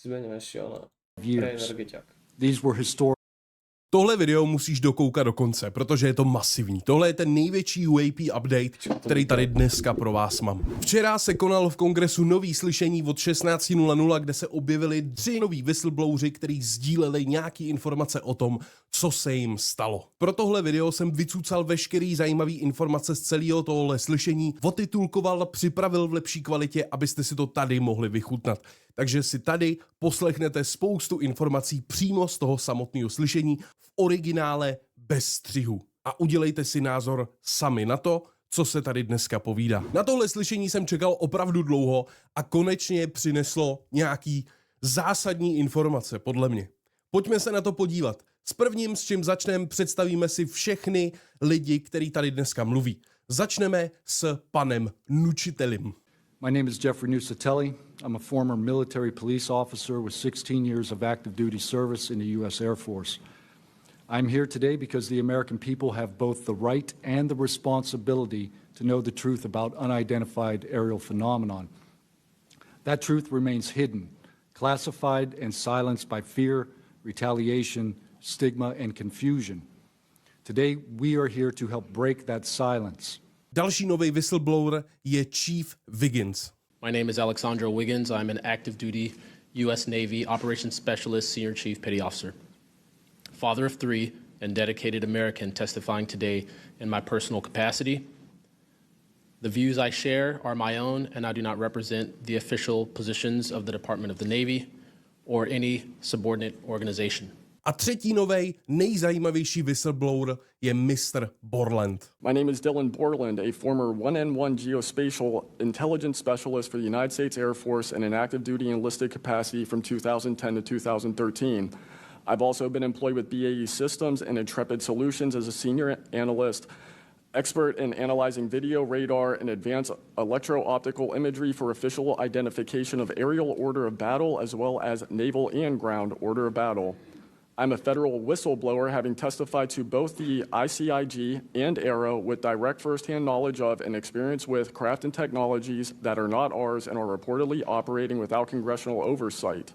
Zmeňuješ, jo, no. years. These were historic. Tohle video musíš dokoukat do konce, protože je to masivní. Tohle je ten největší UAP update, který tady dneska pro vás mám. Včera se konalo v kongresu nový slyšení od 16:00, kde se objevili 3 noví whistleblowři, kteří sdíleli nějaký informace o tom, co se jim stalo. Pro tohle video jsem vycucal veškerý zajímavý informace z celého tohle slyšení, otitulkoval, připravil v lepší kvalitě, abyste si to tady mohli vychutnat. Takže si tady poslechnete spoustu informací přímo z toho samotného slyšení v originále bez střihu. A udělejte si názor sami na to, co se tady dneska povídá. Na tohle slyšení jsem čekal opravdu dlouho a konečně přineslo nějaký zásadní informace, podle mě. Pojďme se na to podívat. S prvním, s čím začneme, představíme si všechny lidi, kteří tady dneska mluví. Začneme s panem Nučitelim. My name is Jeffrey Nucitelli. I'm a former military police officer with 16 years of active duty service in the U.S. Air Force. I'm here today because the American people have both the right and the responsibility to know the truth about unidentified aerial phenomenon. That truth remains hidden, classified and silenced by fear, retaliation, stigma, and confusion. Today, we are here to help break that silence. Další nový whistleblower je Chief Wiggins. My name is Alexandro Wiggins. I'm an active duty U.S. Navy Operations Specialist, Senior Chief Petty Officer. Father of 3 and dedicated American testifying today in my personal capacity. The views I share are my own, and I do not represent the official positions of the Department of the Navy or any subordinate organization. A třetí novej, nejzajímavější whistleblower je Mr. Borland. My name is Dylan Borland, a former 1N1 geospatial intelligence specialist for the United States Air Force in an active duty enlisted capacity from 2010 to 2013. I've also been employed with BAE Systems and Intrepid Solutions as a senior analyst, expert in analyzing video, radar, and advanced electro-optical imagery for official identification of aerial order of battle as well as naval and ground order of battle. I'm a federal whistleblower, having testified to both the ICIG and ARROW with direct firsthand knowledge of and experience with craft and technologies that are not ours and are reportedly operating without congressional oversight.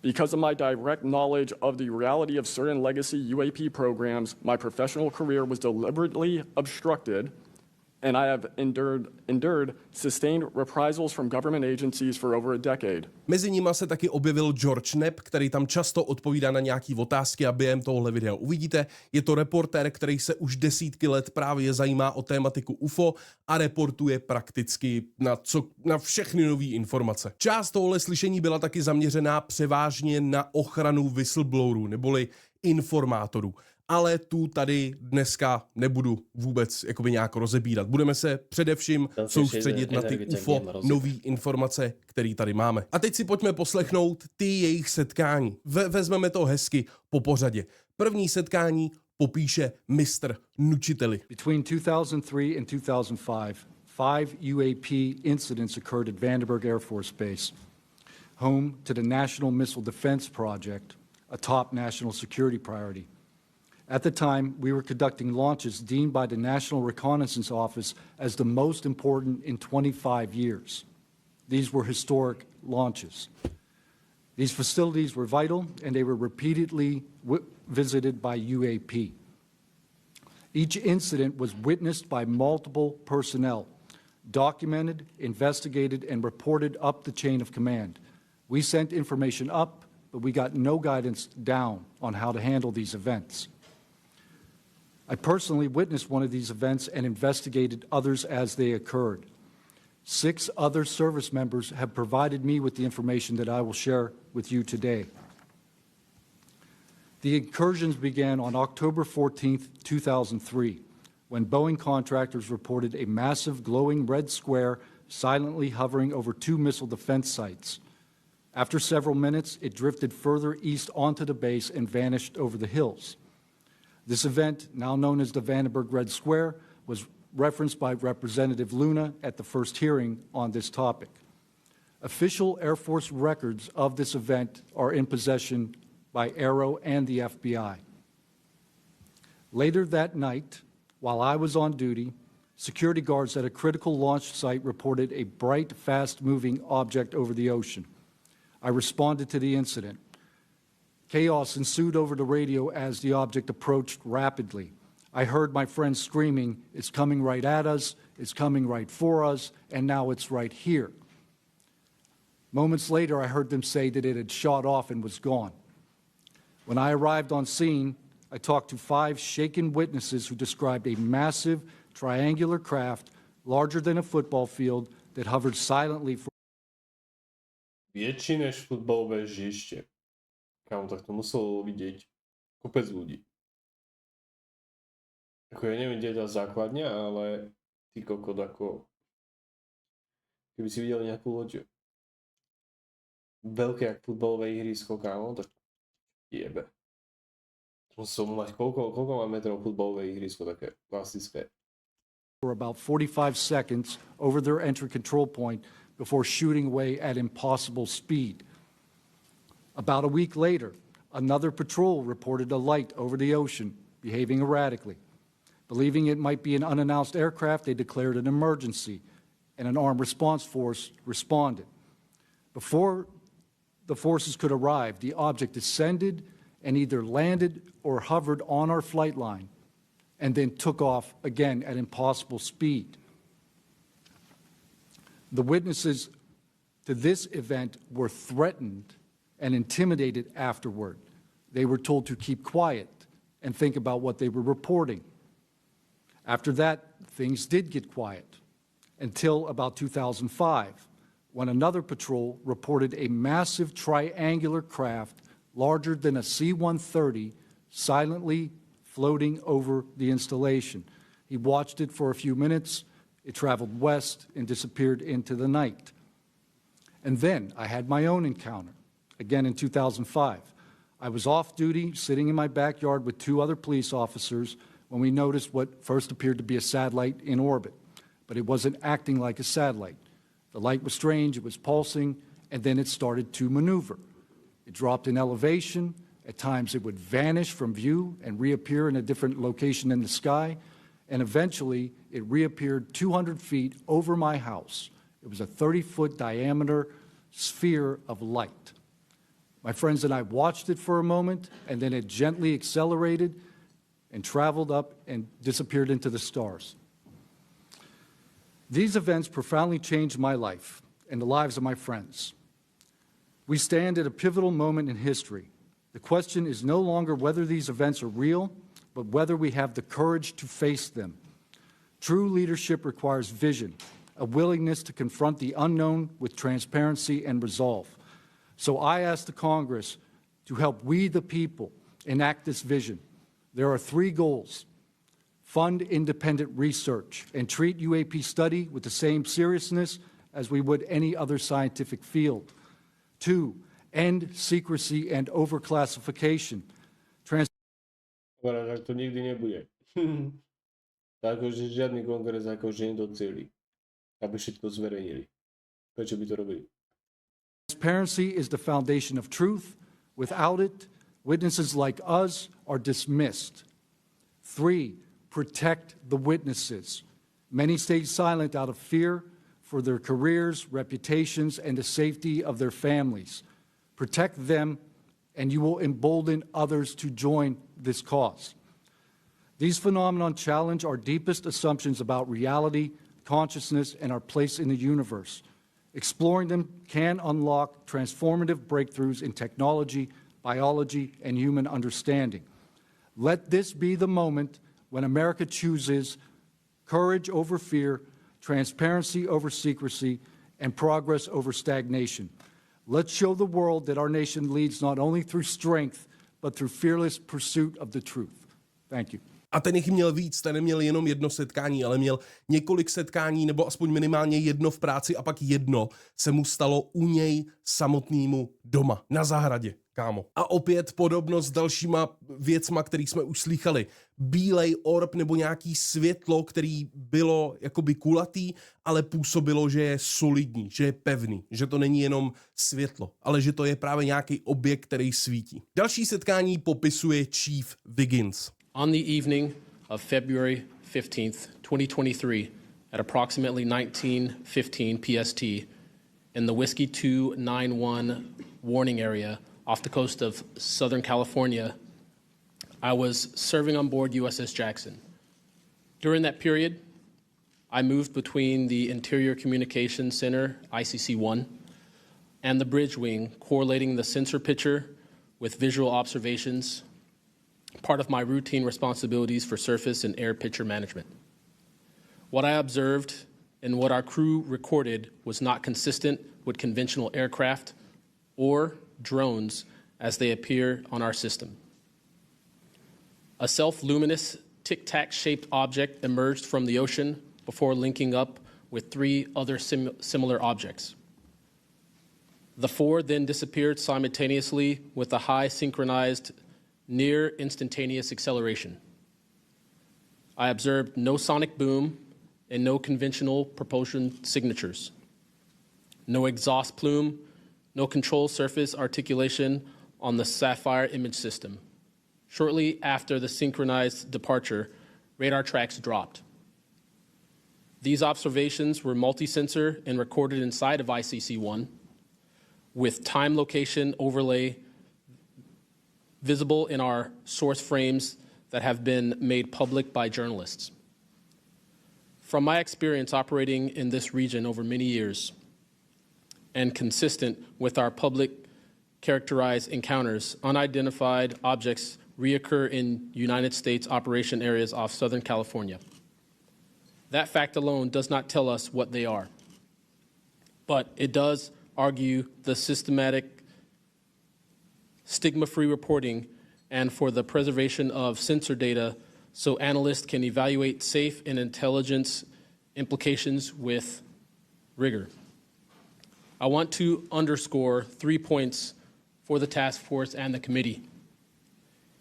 Because of my direct knowledge of the reality of certain legacy UAP programs, my professional career was deliberately obstructed, and I have endured sustained reprisals from government agencies for over a decade. Mezi nima se taky objevil George Knapp, který tam často odpovídá na nějaký otázky a během tohle videa uvidíte. Je to reportér, který se už desítky let právě zajímá o tématiku UFO a reportuje prakticky na všechny nové informace. Část tohle slyšení byla taky zaměřená převážně na ochranu whistleblowerů, neboli informátorů. Ale tu tady dneska nebudu vůbec jakoby nějak rozebírat. Budeme se především soustředit na ty UFO nový informace, které tady máme. A teď si pojďme poslechnout ty jejich setkání. Vezmeme to hezky po pořadě. První setkání popíše Mr. Nučiteli. Between 2003 and 2005, 5 UAP incidents occurred at Vandenberg Air Force Base, home to the National Missile Defense Project, a top national security priority. At the time, we were conducting launches deemed by the National Reconnaissance Office as the most important in 25 years. These were historic launches. These facilities were vital, and they were repeatedly visited by UAP. Each incident was witnessed by multiple personnel, documented, investigated, and reported up the chain of command. We sent information up, but we got no guidance down on how to handle these events. I personally witnessed one of these events and investigated others as they occurred. 6 other service members have provided me with the information that I will share with you today. The incursions began on October 14th, 2003, when Boeing contractors reported a massive glowing red square silently hovering over 2 missile defense sites. After several minutes, it drifted further east onto the base and vanished over the hills. This event, now known as the Vandenberg Red Square, was referenced by Representative Luna at the first hearing on this topic. Official Air Force records of this event are in possession by ARROW and the FBI. Later that night, while I was on duty, security guards at a critical launch site reported a bright, fast-moving object over the ocean. I responded to the incident. Chaos ensued over the radio as the object approached rapidly. I heard my friends screaming, "It's coming right at us, it's coming right for us, and now it's right here." Moments later, I heard them say that it had shot off and was gone. When I arrived on scene, I talked to 5 shaken witnesses who described a massive triangular craft larger than a football field that hovered silently for Větší než fotbalové hřiště. Kámo, tak to muselo vidět kopec ľudí. Ako ja neviem, kde je tá základňa, ale ty kokot, ako keby si videl nejakú loď veľké jak futbalové ihrisko, kámo, tak jebe. Musel mať koľko má metrov futbalové ihrisko, také klasické. for about 45 seconds over their entry control point before shooting away at impossible speed. About a week later, another patrol reported a light over the ocean behaving erratically. Believing it might be an unannounced aircraft, they declared an emergency, and an armed response force responded. Before the forces could arrive, the object descended and either landed or hovered on our flight line, and then took off again at impossible speed. The witnesses to this event were threatened and intimidated afterward. They were told to keep quiet and think about what they were reporting. After that, things did get quiet until about 2005, when another patrol reported a massive triangular craft larger than a C-130 silently floating over the installation. He watched it for a few minutes. It traveled west and disappeared into the night. And then I had my own encounter, again in 2005. I was off duty, sitting in my backyard with 2 other police officers when we noticed what first appeared to be a satellite in orbit, but it wasn't acting like a satellite. The light was strange, it was pulsing, and then it started to maneuver. It dropped in elevation. At times it would vanish from view and reappear in a different location in the sky, and eventually it reappeared 200 feet over my house. It was a 30-foot diameter sphere of light. My friends and I watched it for a moment, and then it gently accelerated and traveled up and disappeared into the stars. These events profoundly changed my life and the lives of my friends. We stand at a pivotal moment in history. The question is no longer whether these events are real, but whether we have the courage to face them. True leadership requires vision, a willingness to confront the unknown with transparency and resolve. So I ask the Congress to help we, the people, enact this vision. There are 3 goals: fund independent research and treat UAP study with the same seriousness as we would any other scientific field. 2, end secrecy and overclassification. Tak to nikdy nebude. Takže žiadny kongres akože nedocieli, aby všetko zverejnili. Prečo by to robili? Transparency is the foundation of truth. Without it, witnesses like us are dismissed. 3, protect the witnesses. Many stayed silent out of fear for their careers, reputations, and the safety of their families. Protect them, and you will embolden others to join this cause. These phenomena challenge our deepest assumptions about reality, consciousness, and our place in the universe. Exploring them can unlock transformative breakthroughs in technology, biology, and human understanding. Let this be the moment when America chooses courage over fear, transparency over secrecy, and progress over stagnation. Let's show the world that our nation leads not only through strength, but through fearless pursuit of the truth. Thank you. A ten jich měl víc, ten neměl jenom jedno setkání, ale měl několik setkání, nebo aspoň minimálně jedno v práci a pak jedno se mu stalo u něj samotnému doma, na zahradě, kámo. A opět podobnost s dalšíma věcma, který jsme už slýchali. Bílej orb nebo nějaký světlo, který bylo jakoby kulatý, ale působilo, že je solidní, že je pevný, že to není jenom světlo, ale že to je právě nějaký objekt, který svítí. Další setkání popisuje Chief Wiggins. On the evening of February 15th, 2023, at approximately 19:15 PST, in the Whiskey 291 warning area off the coast of Southern California, I was serving on board USS Jackson. During that period, I moved between the Interior Communications Center, ICC-1, and the bridge wing, correlating the sensor picture with visual observations, part of my routine responsibilities for surface and air picture management. What I observed and what our crew recorded was not consistent with conventional aircraft or drones as they appear on our system. A self-luminous tic-tac shaped object emerged from the ocean before linking up with three other similar objects. The four then disappeared simultaneously with a high synchronized, near instantaneous acceleration. I observed no sonic boom and no conventional propulsion signatures, no exhaust plume, no control surface articulation on the Sapphire image system. Shortly after the synchronized departure, radar tracks dropped. These observations were multi-sensor and recorded inside of ICC-1 with time location overlay visible in our source frames that have been made public by journalists. From my experience operating in this region over many years and consistent with our public characterized encounters, unidentified objects reoccur in United States operation areas off Southern California. That fact alone does not tell us what they are, but it does argue the systematic stigma-free reporting and for the preservation of sensor data so analysts can evaluate safe and intelligence implications with rigor. I want to underscore 3 points for the task force and the committee.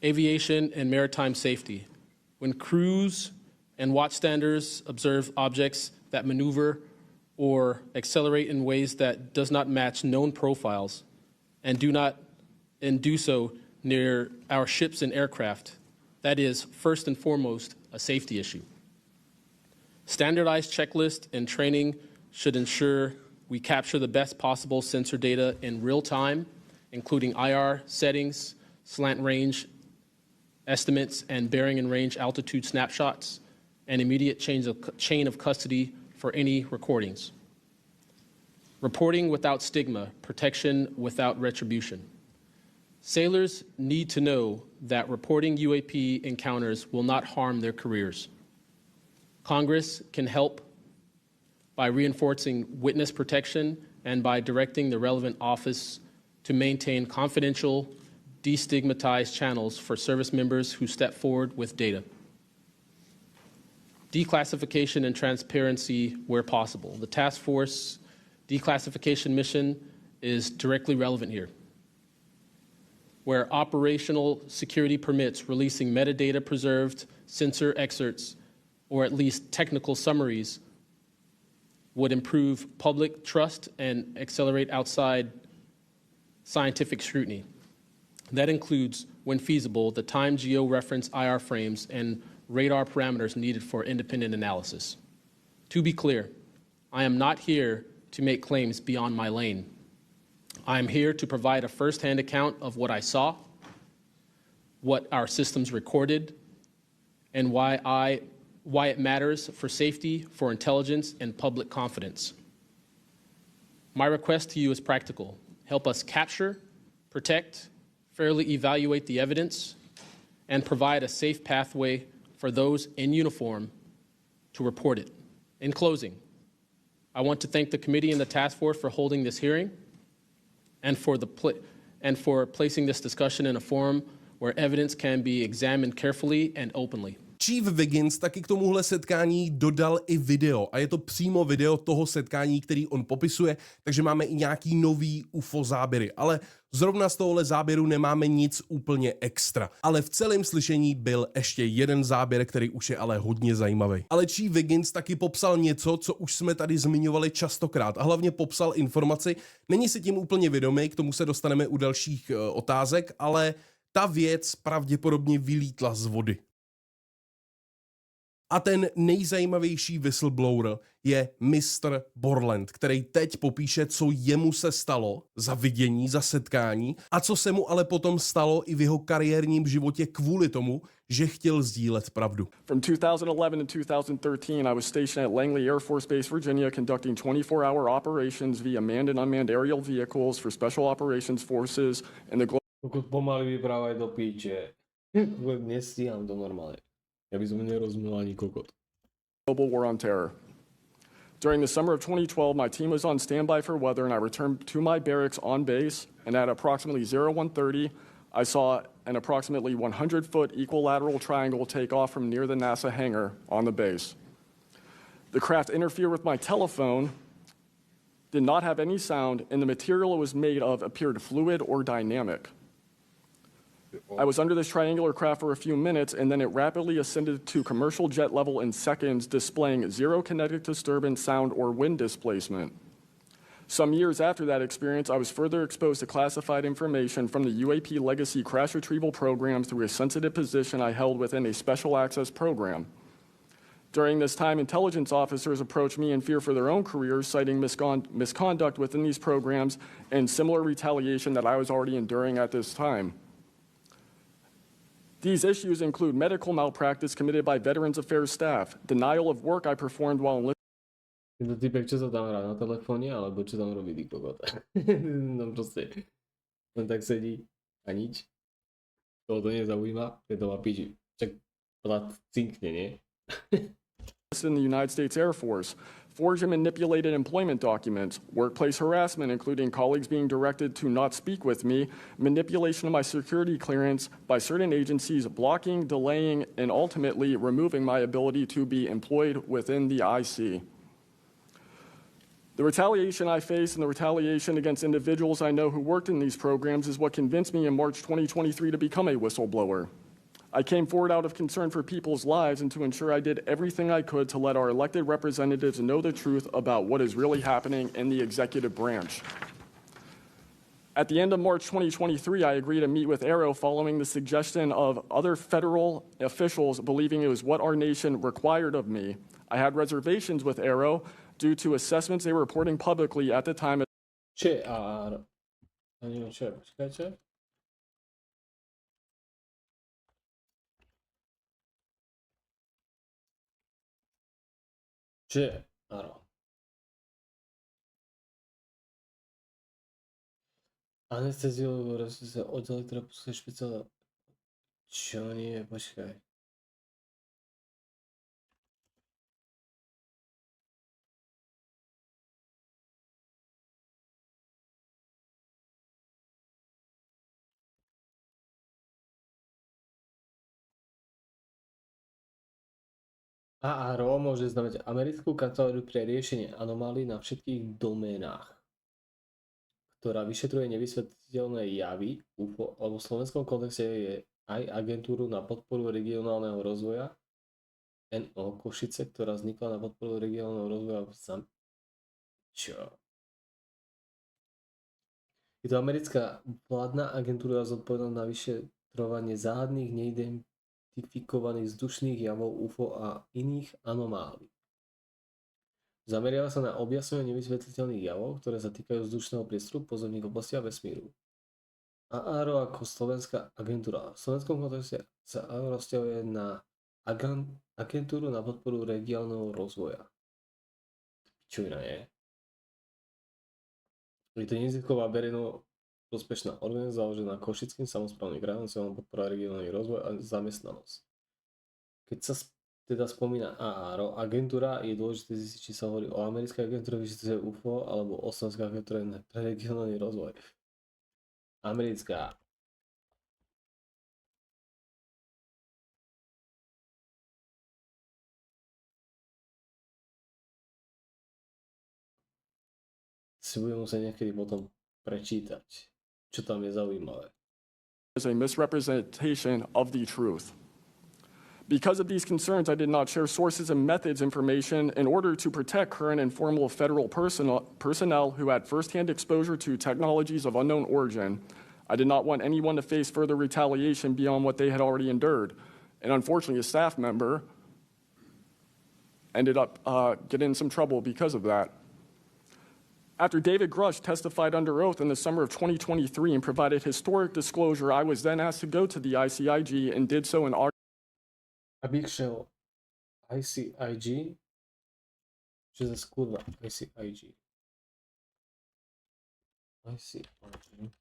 Aviation and maritime safety. When crews and watchstanders observe objects that maneuver or accelerate in ways that does not match known profiles and do so near our ships and aircraft, that is, first and foremost, a safety issue. Standardized checklists and training should ensure we capture the best possible sensor data in real time, including IR settings, slant range estimates, and bearing and range altitude snapshots, and immediate chain of custody for any recordings. Reporting without stigma, protection without retribution. Sailors need to know that reporting UAP encounters will not harm their careers. Congress can help by reinforcing witness protection and by directing the relevant office to maintain confidential, destigmatized channels for service members who step forward with data. Declassification and transparency where possible. The task force declassification mission is directly relevant here, where operational security permits releasing metadata preserved sensor excerpts or at least technical summaries would improve public trust and accelerate outside scientific scrutiny. That includes, when feasible, the time geo-reference IR frames and radar parameters needed for independent analysis. To be clear, I am not here to make claims beyond my lane. I am here to provide a first-hand account of what I saw, what our systems recorded, and why it matters for safety, for intelligence, and public confidence. My request to you is practical. Help us capture, protect, fairly evaluate the evidence, and provide a safe pathway for those in uniform to report it. In closing, I want to thank the committee and the task force for holding this hearing and for placing this discussion in a forum where evidence can be examined carefully and openly. Chief Wiggins taky k tomuhle setkání dodal i video a je to přímo video toho setkání, který on popisuje, takže máme i nějaký nový UFO záběry, ale zrovna z tohohle záběru nemáme nic úplně extra. Ale v celém slyšení byl ještě jeden záběr, který už je ale hodně zajímavý. Ale Chief Wiggins taky popsal něco, co už jsme tady zmiňovali častokrát a hlavně popsal informaci, není si tím úplně vědomý, k tomu se dostaneme u dalších otázek, ale ta věc pravděpodobně vylítla z vody. A ten nejzajímavější whistleblower je Mr. Borland, který teď popíše, co jemu se stalo za vidění, za setkání a co se mu ale potom stalo i v jeho kariérním životě kvůli tomu, že chtěl sdílet pravdu. From 2011 to 2013, I was stationed at Langley Air Force Base, Virginia, conducting 24-hour operations via manned and unmanned aerial vehicles for Special Operations Forces in the Pokud pomaly vyprávaj do píče. Nestíham to normálne. Ja by som nerozumel ani kokot. Global War on Terror. During the summer of 2012, my team was on standby for weather, and I returned to my barracks on base, and at approximately 01:30, I saw an approximately 100-foot equilateral triangle take off from near the NASA hangar on the base. The craft interfered with my telephone, did not have any sound, and the material it was made of appeared fluid or dynamic. I was under this triangular craft for a few minutes, and then it rapidly ascended to commercial jet level in seconds, displaying zero kinetic disturbance, sound, or wind displacement. Some years after that experience, I was further exposed to classified information from the UAP legacy crash retrieval programs through a sensitive position I held within a special access program. During this time, intelligence officers approached me in fear for their own careers, citing misconduct within these programs and similar retaliation that I was already enduring at this time. These issues include medical malpractice committed by Veterans Affairs staff, denial of work I performed while enlisted. Je to typek, čo sa tam hrá na telefóne, alebo čo tam robí kokot. No proste len tak sedí a nič. Toho to nezaujíma, keď to má píči. Čak plat cinkne, nie? In the United States Air Force, forged and manipulated employment documents, workplace harassment, including colleagues being directed to not speak with me, manipulation of my security clearance by certain agencies, blocking, delaying, and ultimately removing my ability to be employed within the IC. The retaliation I face and the retaliation against individuals I know who worked in these programs is what convinced me in March 2023 to become a whistleblower. I came forward out of concern for people's lives and to ensure I did everything I could to let our elected representatives know the truth about what is really happening in the executive branch. At the end of March 2023, I agreed to meet with AARO following the suggestion of other federal officials believing it was what our nation required of me. I had reservations with AARO due to assessments they were reporting publicly at the time. Čo je AR? Ja neviem, čo je, počkajte. Čo je AR? Anesteziolog, oddelek, ktoré púskuje špeciálne. Čo nie, počkaj. ARO môže znamenať americkú kanceláriu pre riešenie anomálií na všetkých doménach, ktorá vyšetruje nevysvetliteľné javy UFO, alebo v slovenskom kontexte je aj agentúru na podporu regionálneho rozvoja NO Košice, ktorá vznikla na podporu regionálneho rozvoja v Čo? Je to americká vládna agentúra zodpovedná na vyšetrovanie záhadných neidentifikovaných vzdušných javov UFO a iných anomálií. Zameriava sa na objasnenie nevysvetliteľných javov, ktoré sa týkajú vzdušného priestoru, pozemných oblastí a vesmíru. AARO ako slovenská agentúra. V slovenskom kontexte sa AARO vzťahuje na agentúru na podporu regionálneho rozvoja. Čo iná je? Je to nezisková verejno prospešná organizácia založená Košickým samosprávnym krajom, cieľom podpora regionálny rozvoj a zamestnanosť. Keď sa teda spomína AARO, agentúra, je dôležité zistiť, či sa hovorí o americkej agentúre vyšetruje UFO alebo o slovenskej agentúre pre regionálny rozvoj. Americká. Si budem musieť niekedy potom prečítať, čo tam je zaujímavé. Is a misrepresentation of the truth. Because of these concerns, I did not share sources and methods information in order to protect current and former federal personnel who had firsthand exposure to technologies of unknown origin. I did not want anyone to face further retaliation beyond what they had already endured. And unfortunately, a staff member ended up getting in some trouble because of that. After David Grush testified under oath in the summer of 2023 and provided historic disclosure, I was then asked to go to the ICIG and did so in Abych šel ICIG, že zase kurva, ICIG. ICIG.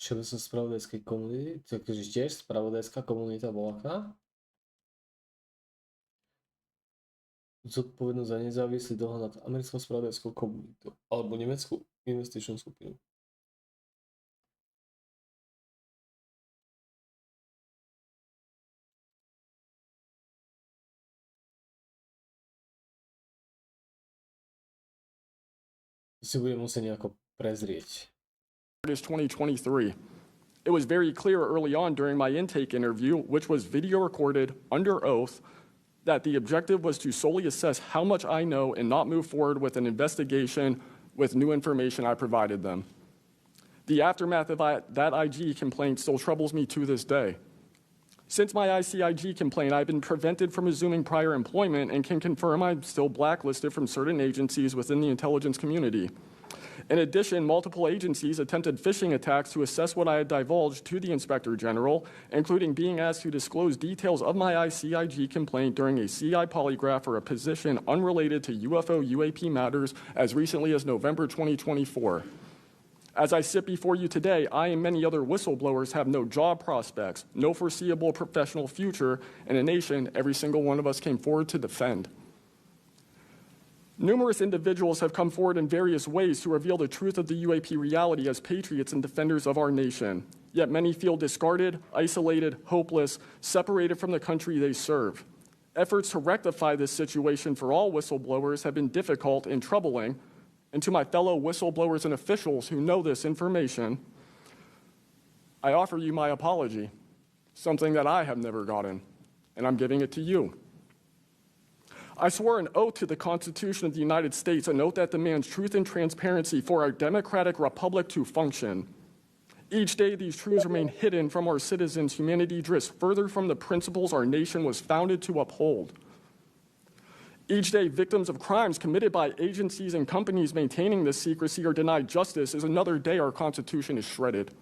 Všeobecné spravodajskej komunity, takže tiež spravodajská komunita bola aká? Zodpovednosť za nezávislý dohľad nad americkou spravodajskou komunitou alebo nemeckú investičnú skupinu. Si budem musieť nejako prezrieť. August 2023. It was very clear early on during my intake interview, which was video recorded under oath, that the objective was to solely assess how much I know and not move forward with an investigation with new information I provided them. The aftermath of that IG complaint still troubles me to this day. Since my ICIG complaint, I've been prevented from resuming prior employment and can confirm I'm still blacklisted from certain agencies within the intelligence community. In addition, multiple agencies attempted phishing attacks to assess what I had divulged to the Inspector General, including being asked to disclose details of my ICIG complaint during a CI polygraph for a position unrelated to UFO UAP matters as recently as November 2024. As I sit before you today, I and many other whistleblowers have no job prospects, no foreseeable professional future in a nation every single one of us came forward to defend. Numerous individuals have come forward in various ways to reveal the truth of the UAP reality as patriots and defenders of our nation. Yet many feel discarded, isolated, hopeless, separated from the country they serve. Efforts to rectify this situation for all whistleblowers have been difficult and troubling. And to my fellow whistleblowers and officials who know this information, I offer you my apology, something that I have never gotten, and I'm giving it to you. I swore an oath to the Constitution of the United States, an oath that demands truth and transparency for our democratic republic to function. Each day, these truths remain hidden from our citizens. Humanity drifts further from the principles our nation was founded to uphold. Each day, victims of crimes committed by agencies and companies maintaining this secrecy are denied justice as another day our Constitution is shredded.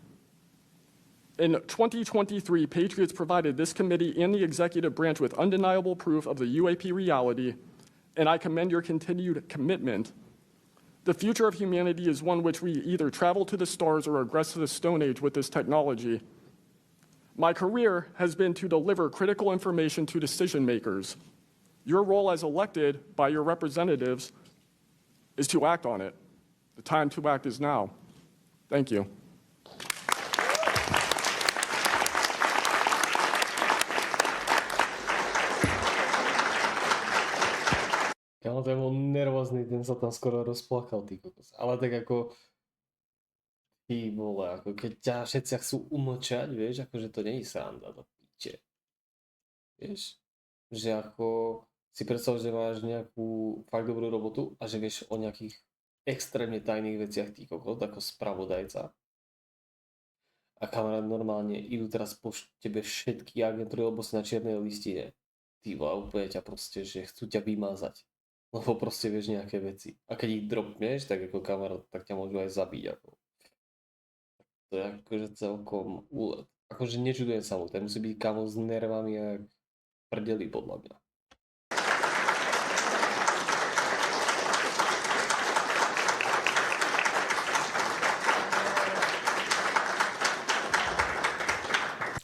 In 2023, Patriots provided this committee and the executive branch with undeniable proof of the UAP reality, and I commend your continued commitment. The future of humanity is one which we either travel to the stars or regress to the Stone Age with this technology. My career has been to deliver critical information to decision makers. Your role as elected by your representatives is to act on it. The time to act is now. Thank you. Ale ten bol nervózny, ten sa tam skoro rozplakal, ty kokos. Ale tak ako, ty vole, ako keď ťa všetci chcú umlčať, vieš, akože to nie je sranda do piče. Vieš, že ako si predstav, že máš nejakú fakt dobrú robotu a že vieš o nejakých extrémne tajných veciach, ty kokos, ako spravodajca. A kamarát normálne idú teraz po tebe všetky agentúry, lebo si na čiernej listine. Ty vole, úplne ťa proste, že chcú ťa vymazať. Lebo proste vieš nejaké veci. A keď ich dropneš, tak ako kamarát, tak ťa môžu aj zabiť. Ako. To je akože celkom úlet. Akože nečudujem sa mu, ten musí byť kamo s nervami a prdeli podľa mňa.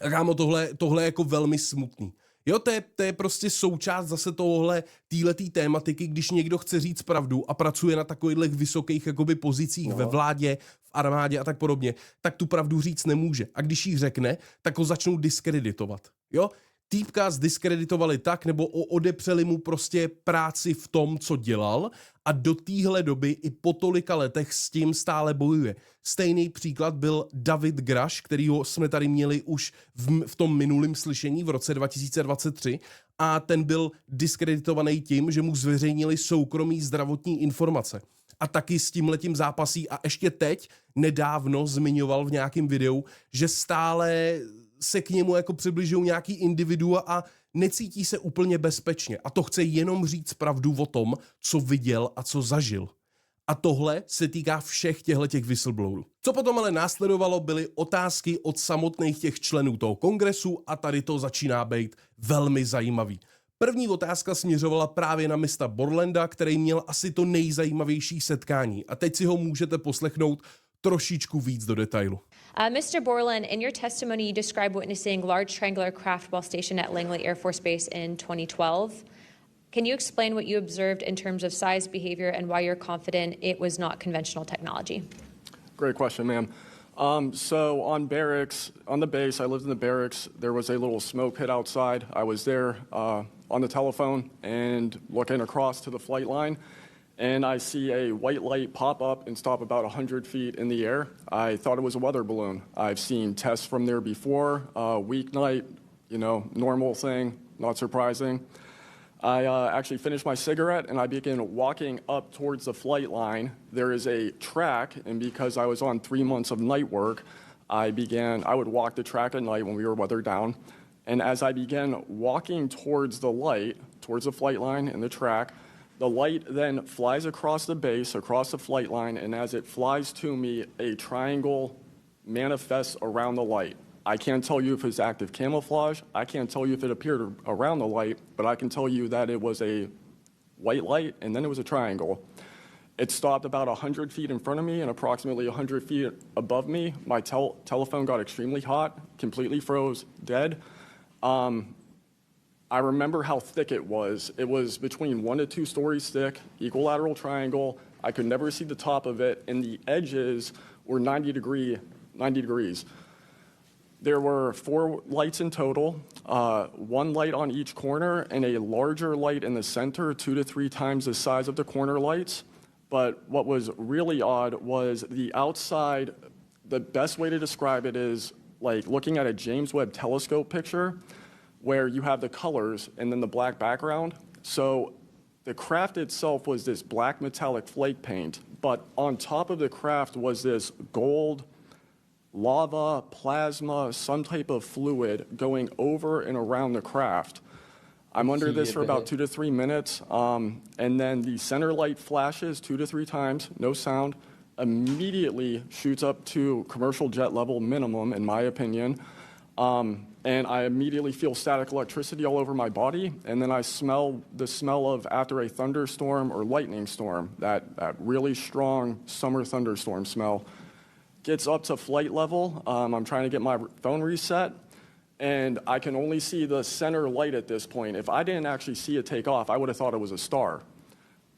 A kámo, tohle je jako velmi smutný. Jo, to je prostě součást zase tohohle, téhletý tématiky, když někdo chce říct pravdu a pracuje na takových vysokých jakoby pozicích ve vládě, v armádě a tak podobně, tak tu pravdu říct nemůže. A když ji řekne, tak ho začnou diskreditovat. Jo? Týpka zdiskreditovali tak, nebo odepřeli mu prostě práci v tom, co dělal a do téhle doby i po tolika letech s tím stále bojuje. Stejný příklad byl David Grush, kterýho jsme tady měli už v tom minulém slyšení v roce 2023 a ten byl diskreditovaný tím, že mu zveřejnili soukromý zdravotní informace. a taky s tímhletím zápasí a ještě teď nedávno zmiňoval v nějakém videu, že stále se k němu jako přibližují nějaký individua a necítí se úplně bezpečně. A to chce jenom říct pravdu o tom, co viděl a co zažil. A tohle se týká všech těch whistleblowerů. Co potom ale následovalo, byly otázky od samotných těch členů toho kongresu a tady to začíná být velmi zajímavý. První otázka směřovala právě na Mr. Borlanda, který měl asi to nejzajímavější setkání. A teď si ho můžete poslechnout trošičku víc do detailu. Mr. Borland, in your testimony, you described witnessing large triangular craft while stationed at Langley Air Force Base in 2012. Can you explain what you observed in terms of size, behavior, and why you're confident it was not conventional technology? Great question, ma'am. So on the base, I lived in the barracks. There was a little smoke pit outside. I was there on the telephone and looking across to the flight line, and I see a white light pop up and stop about 100 feet in the air. I thought it was a weather balloon. I've seen tests from there before, weeknight, normal thing, not surprising. I actually finished my cigarette and I began walking up towards the flight line. There is a track, and because I was on 3 months of night work, I would walk the track at night when we were weather down. And as I began walking towards the flight line and the track, the light then flies across the base, across the flight line, and as it flies to me, a triangle manifests around the light. I can't tell you if it's active camouflage. I can't tell you if it appeared around the light, but I can tell you that it was a white light, and then it was a triangle. It stopped about 100 feet in front of me and approximately 100 feet above me. My telephone got extremely hot, completely froze, dead. I remember how thick it was. It was between 1 to 2 stories thick, equilateral triangle. I could never see the top of it, and the edges were 90 degrees. There were 4 lights in total, 1 light on each corner and a larger light in the center, 2 to 3 times the size of the corner lights. But what was really odd was the outside. The best way to describe it is like looking at a James Webb telescope picture where you have the colors and then the black background. So the craft itself was this black metallic flake paint, but on top of the craft was this gold, lava, plasma, some type of fluid going over and around the craft. I'm under this for about 2 to 3 minutes, and then the center light flashes 2 to 3 times, no sound, immediately shoots up to commercial jet level minimum, in my opinion, and I immediately feel static electricity all over my body, and then I smell the smell of after a thunderstorm or lightning storm, that really strong summer thunderstorm smell. Gets up to flight level. I'm trying to get my phone reset, and I can only see the center light at this point. If I didn't actually see it take off, I would have thought it was a star.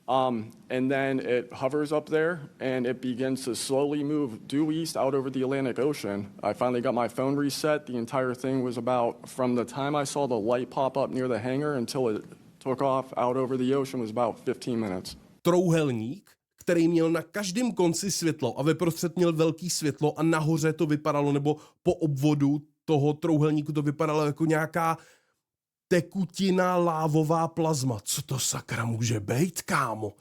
And then it hovers up there, and it begins to slowly move due east out over the Atlantic Ocean. I finally got my phone reset. The entire thing was about, from the time I saw the light pop up near the hangar until it took off out over the ocean, was about 15 minutes. Trouhelník, který měl na každém konci světlo a vyprostřed měl velký světlo a nahoře to vypadalo, nebo po obvodu toho trouhelníku to vypadalo jako nějaká tekutina lávová plazma. Co to sakra může být, kámo?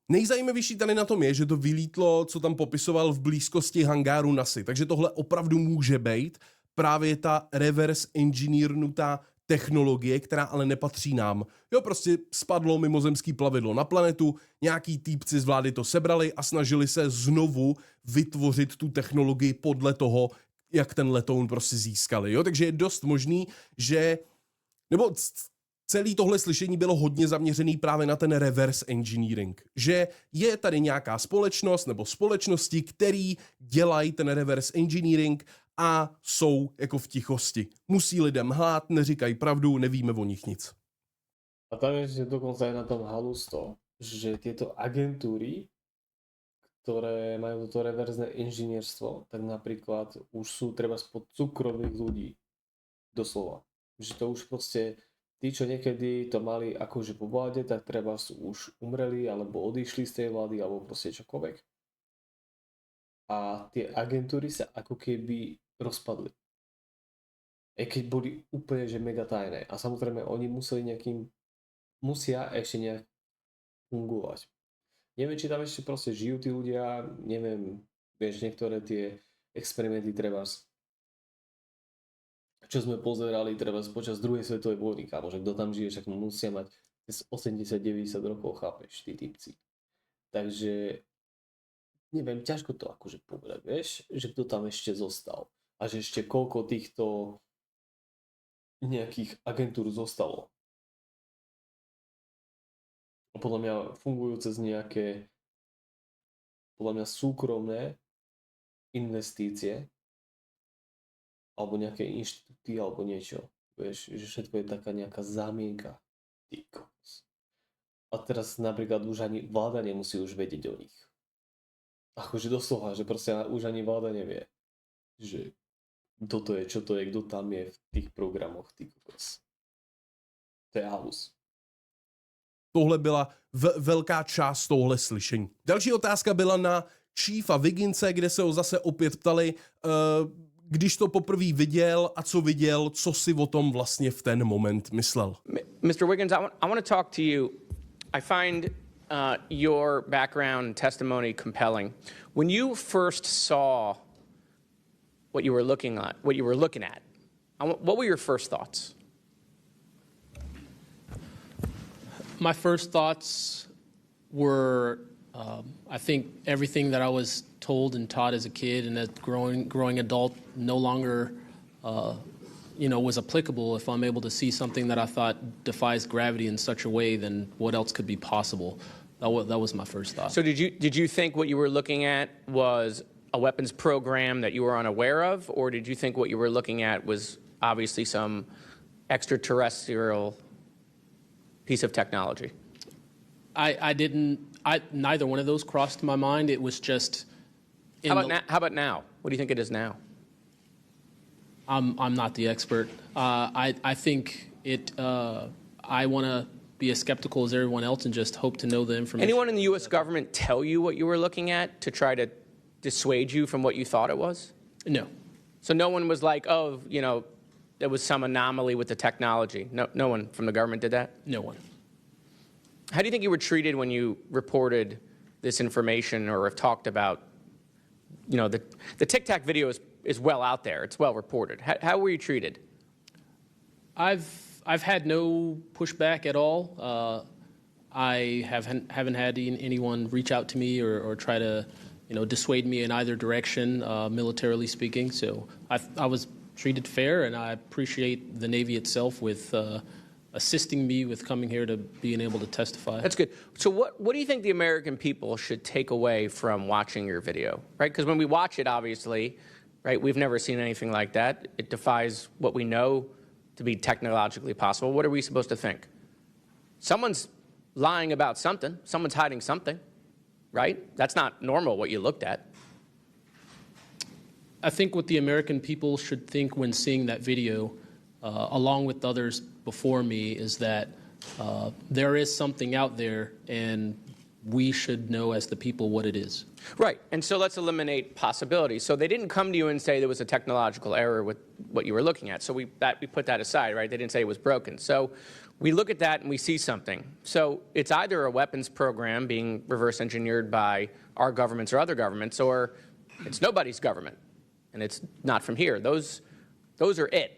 Nejzajímavější tady na tom je, že to vylítlo, co tam popisoval, v blízkosti hangáru NASA. Takže tohle opravdu může být právě ta reverse engineernutá technologie, která ale nepatří nám. Jo, prostě spadlo mimozemský plavidlo na planetu, nějaký týpci z vlády to sebrali a snažili se znovu vytvořit tu technologii podle toho, jak ten letoun prostě získali. Jo, takže je dost možný, že nebo celé tohle slyšení bylo hodně zaměřený právě na ten reverse engineering. Že je tady nějaká společnost nebo společnosti, který dělají ten reverse engineering a jsou jako v tichosti. Musí lidem hlát, neříkají pravdu, nevíme o nich nic. A tam je dokonca aj na tom halus to, že tieto agentúry, ktoré majú toto reverzné inžinierstvo, tak napríklad už sú treba spod cukrových ľudí. Doslova. Že to už proste tí, čo niekedy to mali akože po vláde, tak treba sú už umreli alebo odišli z tej vlády alebo proste čokoľvek. A tie agentúry sa ako keby rozpadli. Keď boli úplne že mega tajné. A samozrejme oni musia ešte nejak fungovať. Neviem, či tam ešte proste žijú tí ľudia, neviem, vieš, niektoré tie experimenty treba, čo sme pozerali treba počas druhej svetovej vojny, kámo, že kto tam žije, však musia mať 80-90 rokov, chápeš, tí typci. Takže neviem, ťažko to akože povedať, vieš, že kto tam ešte zostal a že ešte koľko týchto nejakých agentúr zostalo. A podľa mňa fungujú cez nejaké podľa mňa súkromné investície alebo nejaké inštitúty alebo niečo. Vieš, že všetko je taká nejaká zámienka. Ty kokos. A teraz napríklad už ani vláda nemusí už vedieť o nich. Akože doslova, že proste už ani vláda nevie, že kto to je, čo to je, kto tam je v tých programoch, ty kokos. To je halus. Tohle byla velká část tohle slyšení. Další otázka byla na Chiefa Wigginse, kde se ho zase opět ptali, když to poprvé viděl a co viděl, co si o tom vlastně v ten moment myslel. Mr. Wiggins, I want to talk to you. I find your background and testimony compelling. When you first saw what you were looking at, what were your first thoughts? My first thoughts were, I think everything that I was told and taught as a kid and as growing adult no longer, was applicable. If I'm able to see something that I thought defies gravity in such a way, then what else could be possible? That was my first thought. So did you think what you were looking at was a weapons program that you were unaware of, or did you think what you were looking at was obviously some extraterrestrial piece of technology? Neither one of those crossed my mind. It was just. How about now? What do you think it is now? I'm not the expert. I think it. I want to be as skeptical as everyone else and just hope to know the information. Anyone in the U.S. government tell you what you were looking at to try to dissuade you from what you thought it was? No. So no one was like, oh, there was some anomaly with the technology. No one from the government did that? No one. How do you think you were treated when you reported this information or have talked about, the Tic Tac video is well out there. It's well reported. How were you treated? I've had no pushback at all. I haven't had anyone reach out to me or try to, dissuade me in either direction, militarily speaking. So I was treated fair, and I appreciate the Navy itself with assisting me with coming here to being able to testify. That's good. So what do you think the American people should take away from watching your video, right? Because when we watch it, obviously, right, we've never seen anything like that. It defies what we know to be technologically possible. What are we supposed to think? Someone's lying about something. Someone's hiding something, right? That's not normal what you looked at. I think what the American people should think when seeing that video, along with others before me, is that there is something out there, and we should know as the people what it is. Right, and so let's eliminate possibilities. So they didn't come to you and say there was a technological error with what you were looking at. So we put that aside, right? They didn't say it was broken. So we look at that and we see something. So it's either a weapons program being reverse engineered by our governments or other governments, or it's nobody's government, and it's not from here. Those are it.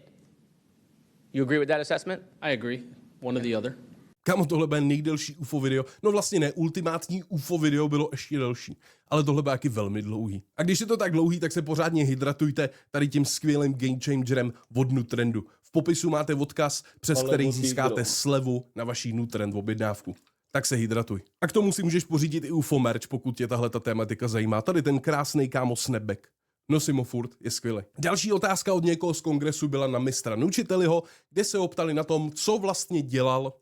You agree with that assessment? I agree. One or the other. Kámo, tohle bude nejdelší UFO video. No vlastně ne, ultimátní UFO video bylo ještě delší. Ale tohle bude taky velmi dlouhý. A když je to tak dlouhý, tak se pořádně hydratujte tady tím skvělým game changerem od Nutrendu. V popisu máte odkaz, přes který získáte slevu na vaší Nutrend objednávku. Tak se hydratuj. A k tomu si můžeš pořídit i UFO merch, pokud tě tahle tématika zajímá. Tady ten krásný kámo snapback. Nosím ho furt, je skvělý. Další otázka od někoho z kongresu byla na mistra Nučiteliho, kde se ho ptali na tom, co vlastně dělal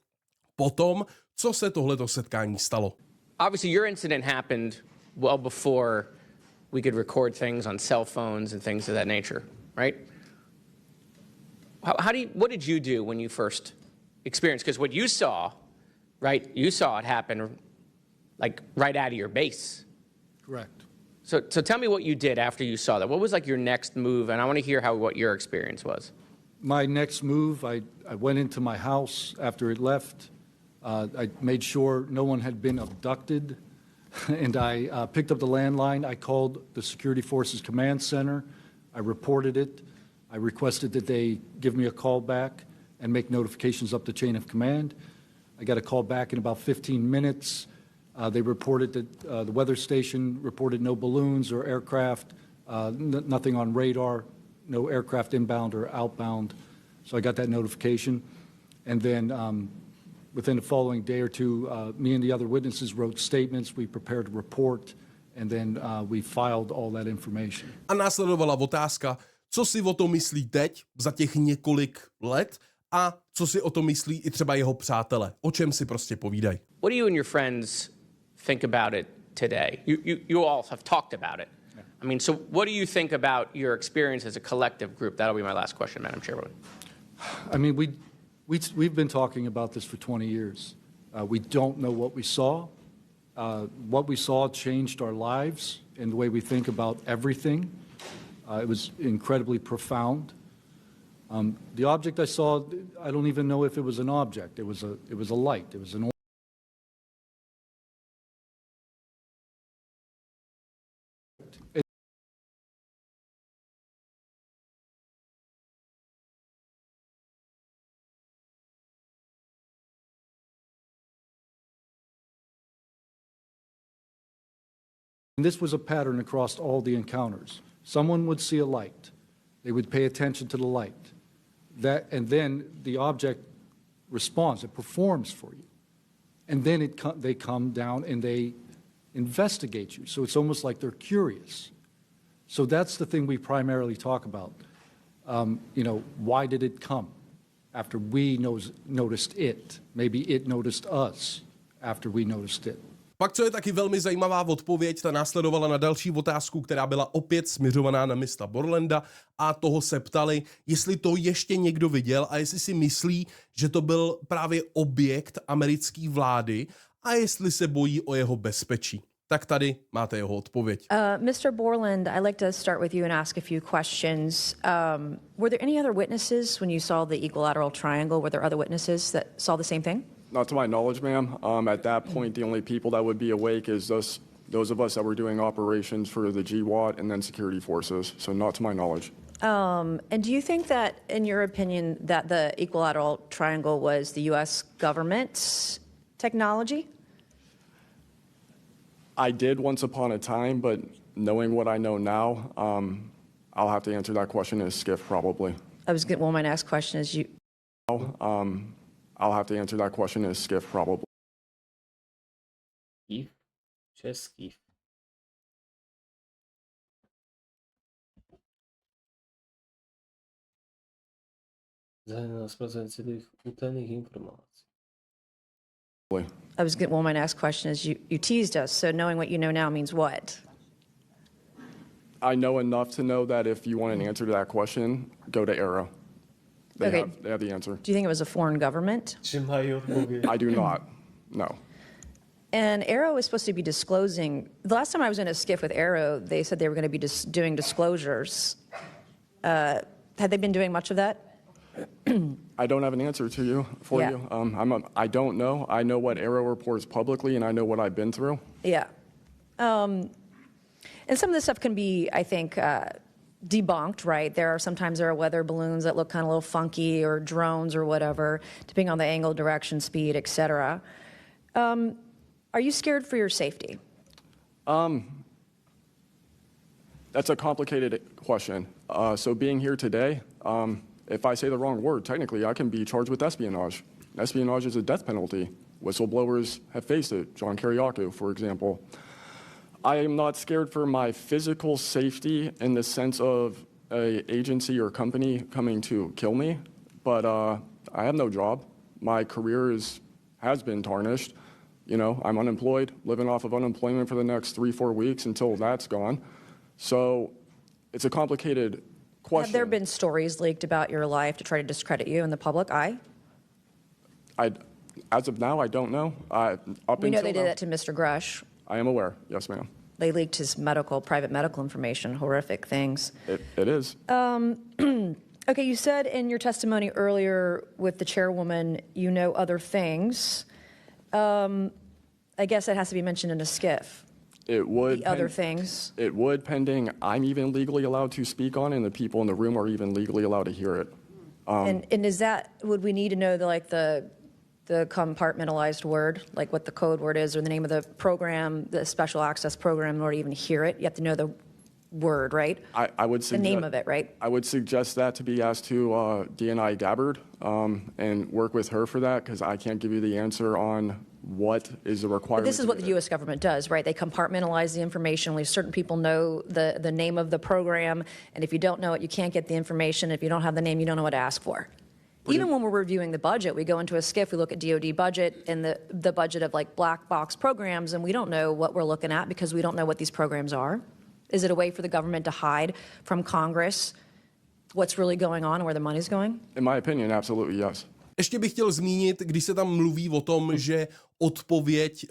potom, co se tohleto setkání stalo. Obviously, your incident happened well before we could record things on cell phones and things of that nature, right? What did you do when you first experienced? Because what you saw, right, you saw it happen like right out of your base. Correct. So tell me what you did after you saw that. What was like your next move? And I want to hear what your experience was. My next move, I went into my house after it left. I made sure no one had been abducted. And I picked up the landline. I called the Security Forces Command Center. I reported it. I requested that they give me a call back and make notifications up the chain of command. I got a call back in about 15 minutes. They reported that the weather station reported no balloons or aircraft, nothing on radar, no aircraft inbound or outbound. So I got that notification. And then within the following day or two, me and the other witnesses wrote statements, we prepared a report, and then we filed all that information. A následovala otázka, co si o tom myslí teď, za těch několik let, a co si o tom myslí i třeba jeho přátelé. O čem si prostě povídají. What do you and your friends think about it today? You all have talked about it. I mean, so what do you think about your experience as a collective group? That'll be my last question, Madam Chairwoman. I mean, we've been talking about this for 20 years. We don't know what we saw. What we saw changed our lives and the way we think about everything. It was incredibly profound. The object I saw, I don't even know if it was an object. It was a light. It was an And this was a pattern across all the encounters. Someone would see a light. They would pay attention to the light. And then the object responds. It performs for you. And then they come down and they investigate you. So it's almost like they're curious. So that's the thing we primarily talk about. Why did it come after we noticed it? Maybe it noticed us after we noticed it. Pak, co je taky velmi zajímavá odpověď, ta následovala na další otázku, která byla opět směřovaná na Mr. Borlanda, a toho se ptali, jestli to ještě někdo viděl a jestli si myslí, že to byl právě objekt americké vlády a jestli se bojí o jeho bezpečí. Tak tady máte jeho odpověď. Mr. Borland, I'd like to start with you and ask a few questions. Were there any other witnesses when you saw the equilateral triangle? Were there other witnesses that saw the same thing? Not to my knowledge, ma'am. At that point, the only people that would be awake is those of us that were doing operations for the GWAT and then security forces. So not to my knowledge. And do you think that, in your opinion, that the equilateral triangle was the U.S. government's technology? I did once upon a time, but knowing what I know now, I'll have to answer that question as Skiff, probably. My next question is I'll have to answer that question as Skiff, probably. Skiff? Skiff. Zájemná spracovanie celých utajených informácií. my next question is you teased us, so knowing what you know now means what? I know enough to know that if you want an answer to that question, go to Arrow. They have the answer. Do you think it was a foreign government? I do not. No. And Arrow is supposed to be disclosing. The last time I was in a skiff with Arrow, they said they were going to be doing disclosures. Had they been doing much of that? I don't have an answer to you for you. I don't know. I know what Arrow reports publicly, and I know what I've been through. Yeah. And some of this stuff can be, I think, debunked, right? Sometimes there are weather balloons that look kind of a little funky, or drones or whatever, depending on the angle, direction, speed, etc. Are you scared for your safety? That's a complicated question. So being here today, if I say the wrong word, technically I can be charged with espionage. Espionage is a death penalty. Whistleblowers have faced it. John Kiriakou, for example. I am not scared for my physical safety in the sense of an agency or company coming to kill me, but I have no job. My career has been tarnished. I'm unemployed, living off of unemployment for the next 3-4 weeks until that's gone. So it's a complicated question. Have there been stories leaked about your life to try to discredit you in the public eye? As of now, I don't know. We know they did that to Mr. Grush. I am aware. Yes, ma'am. They leaked his private medical information, horrific things. It is. Okay, you said in your testimony earlier with the chairwoman, you know other things. I guess it has to be mentioned in a skiff. It would. The other things. It would, pending I'm even legally allowed to speak on it, and the people in the room are even legally allowed to hear it. And is that, would we need to know the compartmentalized word, like what the code word is or the name of the program, the special access program, in order to even hear it? You have to know the word, right? I would suggest The name of it, right? I would suggest that to be asked to DNI Gabbard and work with her for that, because I can't give you the answer on what is the But requirement. this is what to the do U.S. government does, right? They compartmentalize the information. We certain people know the name of the program, and if you don't know it, you can't get the information. If you don't have the name, you don't know what to ask for. Even when we're reviewing the budget, we go into a skiff, we look at DoD budget and the budget of like black box programs, and we don't know what we're looking at because we don't know what these programs are. Is it a way for the government to hide from Congress what's really going on and where the money's going? In my opinion, absolutely yes. Ještě bych chtěl zmínit, když se tam mluví o tom, že odpověď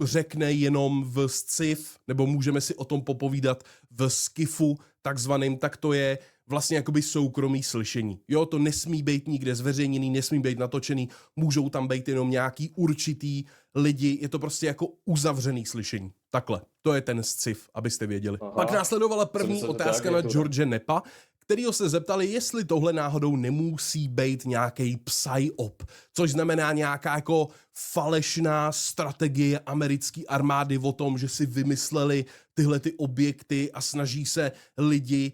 řekne jenom v sci-fi, nebo můžeme si o tom popovídat v skifu takzvaným, tak to je vlastně jakoby soukromý slyšení. Jo, to nesmí být nikde zveřejněný, nesmí být natočený, můžou tam být jenom nějaký určitý lidi, je to prostě jako uzavřený slyšení. Takhle, to je ten sci-fi, abyste věděli. Aha. Pak následovala první otázka na George Neppa, kterýho se zeptali, jestli tohle náhodou nemusí být nějaký psyop, což znamená nějaká jako falešná strategie americké armády o tom, že si vymysleli tyhle ty objekty a snaží se lidi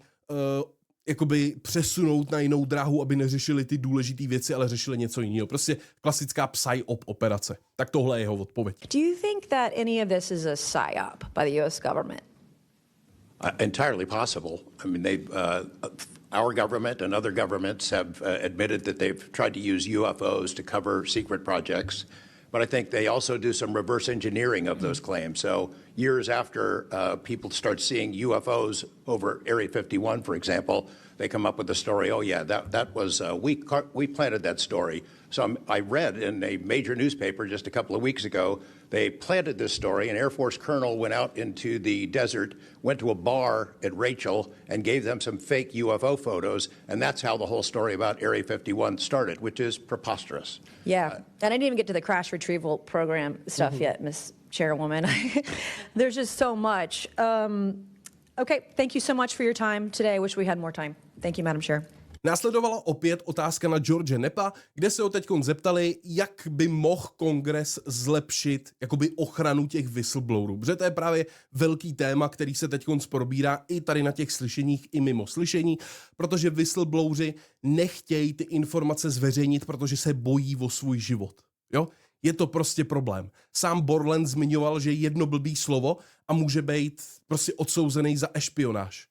jakoby přesunout na jinou dráhu, aby neřešili ty důležité věci, ale řešili něco jiného. Prostě klasická psyop operace. Tak tohle je jeho odpověď. Do you think that any of this is a psyop by the U.S. government? Entirely possible. I mean, our government and other governments have admitted that they've tried to use UFOs to cover secret projects, but I think they also do some reverse engineering of those claims. So years after people start seeing UFOs over Area 51, for example, they come up with the story, oh yeah, that was, we planted that story. So I read in a major newspaper just a couple of weeks ago, they planted this story. An Air Force colonel went out into the desert, went to a bar at Rachel, and gave them some fake UFO photos, and that's how the whole story about Area 51 started, which is preposterous. Yeah, and I didn't even get to the crash retrieval program stuff yet, Miss Chairwoman. There's just so much. Okay, thank you so much for your time today. I wish we had more time. Thank you, Madam Chair. Následovala opět otázka na George Neppa, kde se ho teďkon zeptali, jak by mohl kongres zlepšit jakoby ochranu těch whistleblowerů. Protože to je právě velký téma, který se teďkon probírá i tady na těch slyšeních, i mimo slyšení, protože whistlebloweri nechtějí ty informace zveřejnit, protože se bojí o svůj život. Jo? Je to prostě problém. Sám Borland zmiňoval, že jedno blbý slovo a může být prostě odsouzený za špionáž.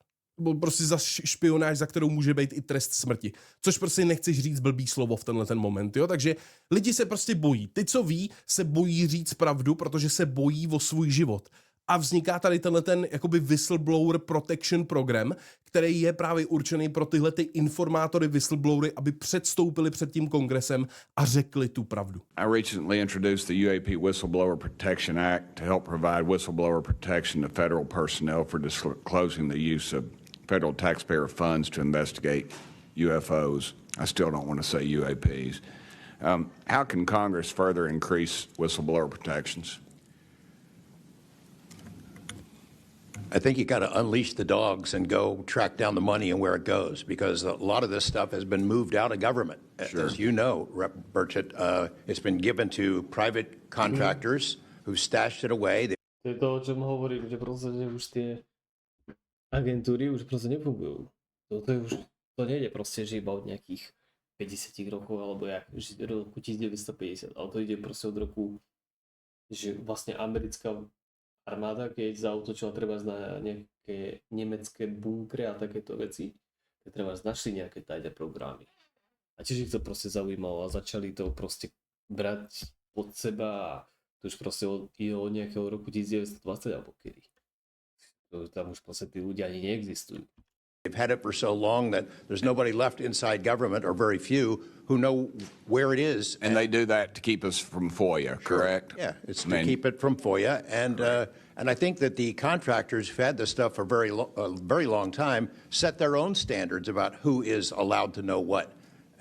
Prostě za špionáž, za kterou může být i trest smrti. Což prostě nechceš říct blbý slovo v tenhle ten moment, jo? Takže lidi se prostě bojí. Ty, co ví, se bojí říct pravdu, protože se bojí o svůj život. A vzniká tady tenhle ten jakoby whistleblower protection program, který je právě určený pro tyhle ty informátory, whistleblowery, aby předstoupili před tím kongresem a řekli tu pravdu. I recently introduced the UAP Whistleblower Protection Act to help provide whistleblower protection to federal personnel for disclosing the use of federal taxpayer funds to investigate UFOs. I still don't want to say UAPs. How can Congress further increase whistleblower protections? I think you got to unleash the dogs and go track down the money and where it goes, because a lot of this stuff has been moved out of government. Sure. As you know, Rep. Burchett, it's been given to private contractors who stashed it away. To je to, o čom hovorím, že proste že už tie agentúry už proste nefungujú. To je už, to nejde proste, že iba od nejakých 50 rokov, alebo jak, roku 1950, ale to ide proste od roku, že vlastne americká armáda, keď zaútočila treba na nejaké nemecké bunkre a takéto veci, tak treba našli nejaké tajné programy. A tiež ich to proste zaujímalo a začali to proste brať pod seba a to už proste od nejakého roku 1920 alebo kedy. Tam už proste tí ľudia ani neexistujú. They've had it for so long that there's nobody left inside government, or very few, who know where it is. And they do that to keep us from FOIA, correct? Yeah, it's to keep it from FOIA. And I think that the contractors who've had this stuff for a very long time set their own standards about who is allowed to know what.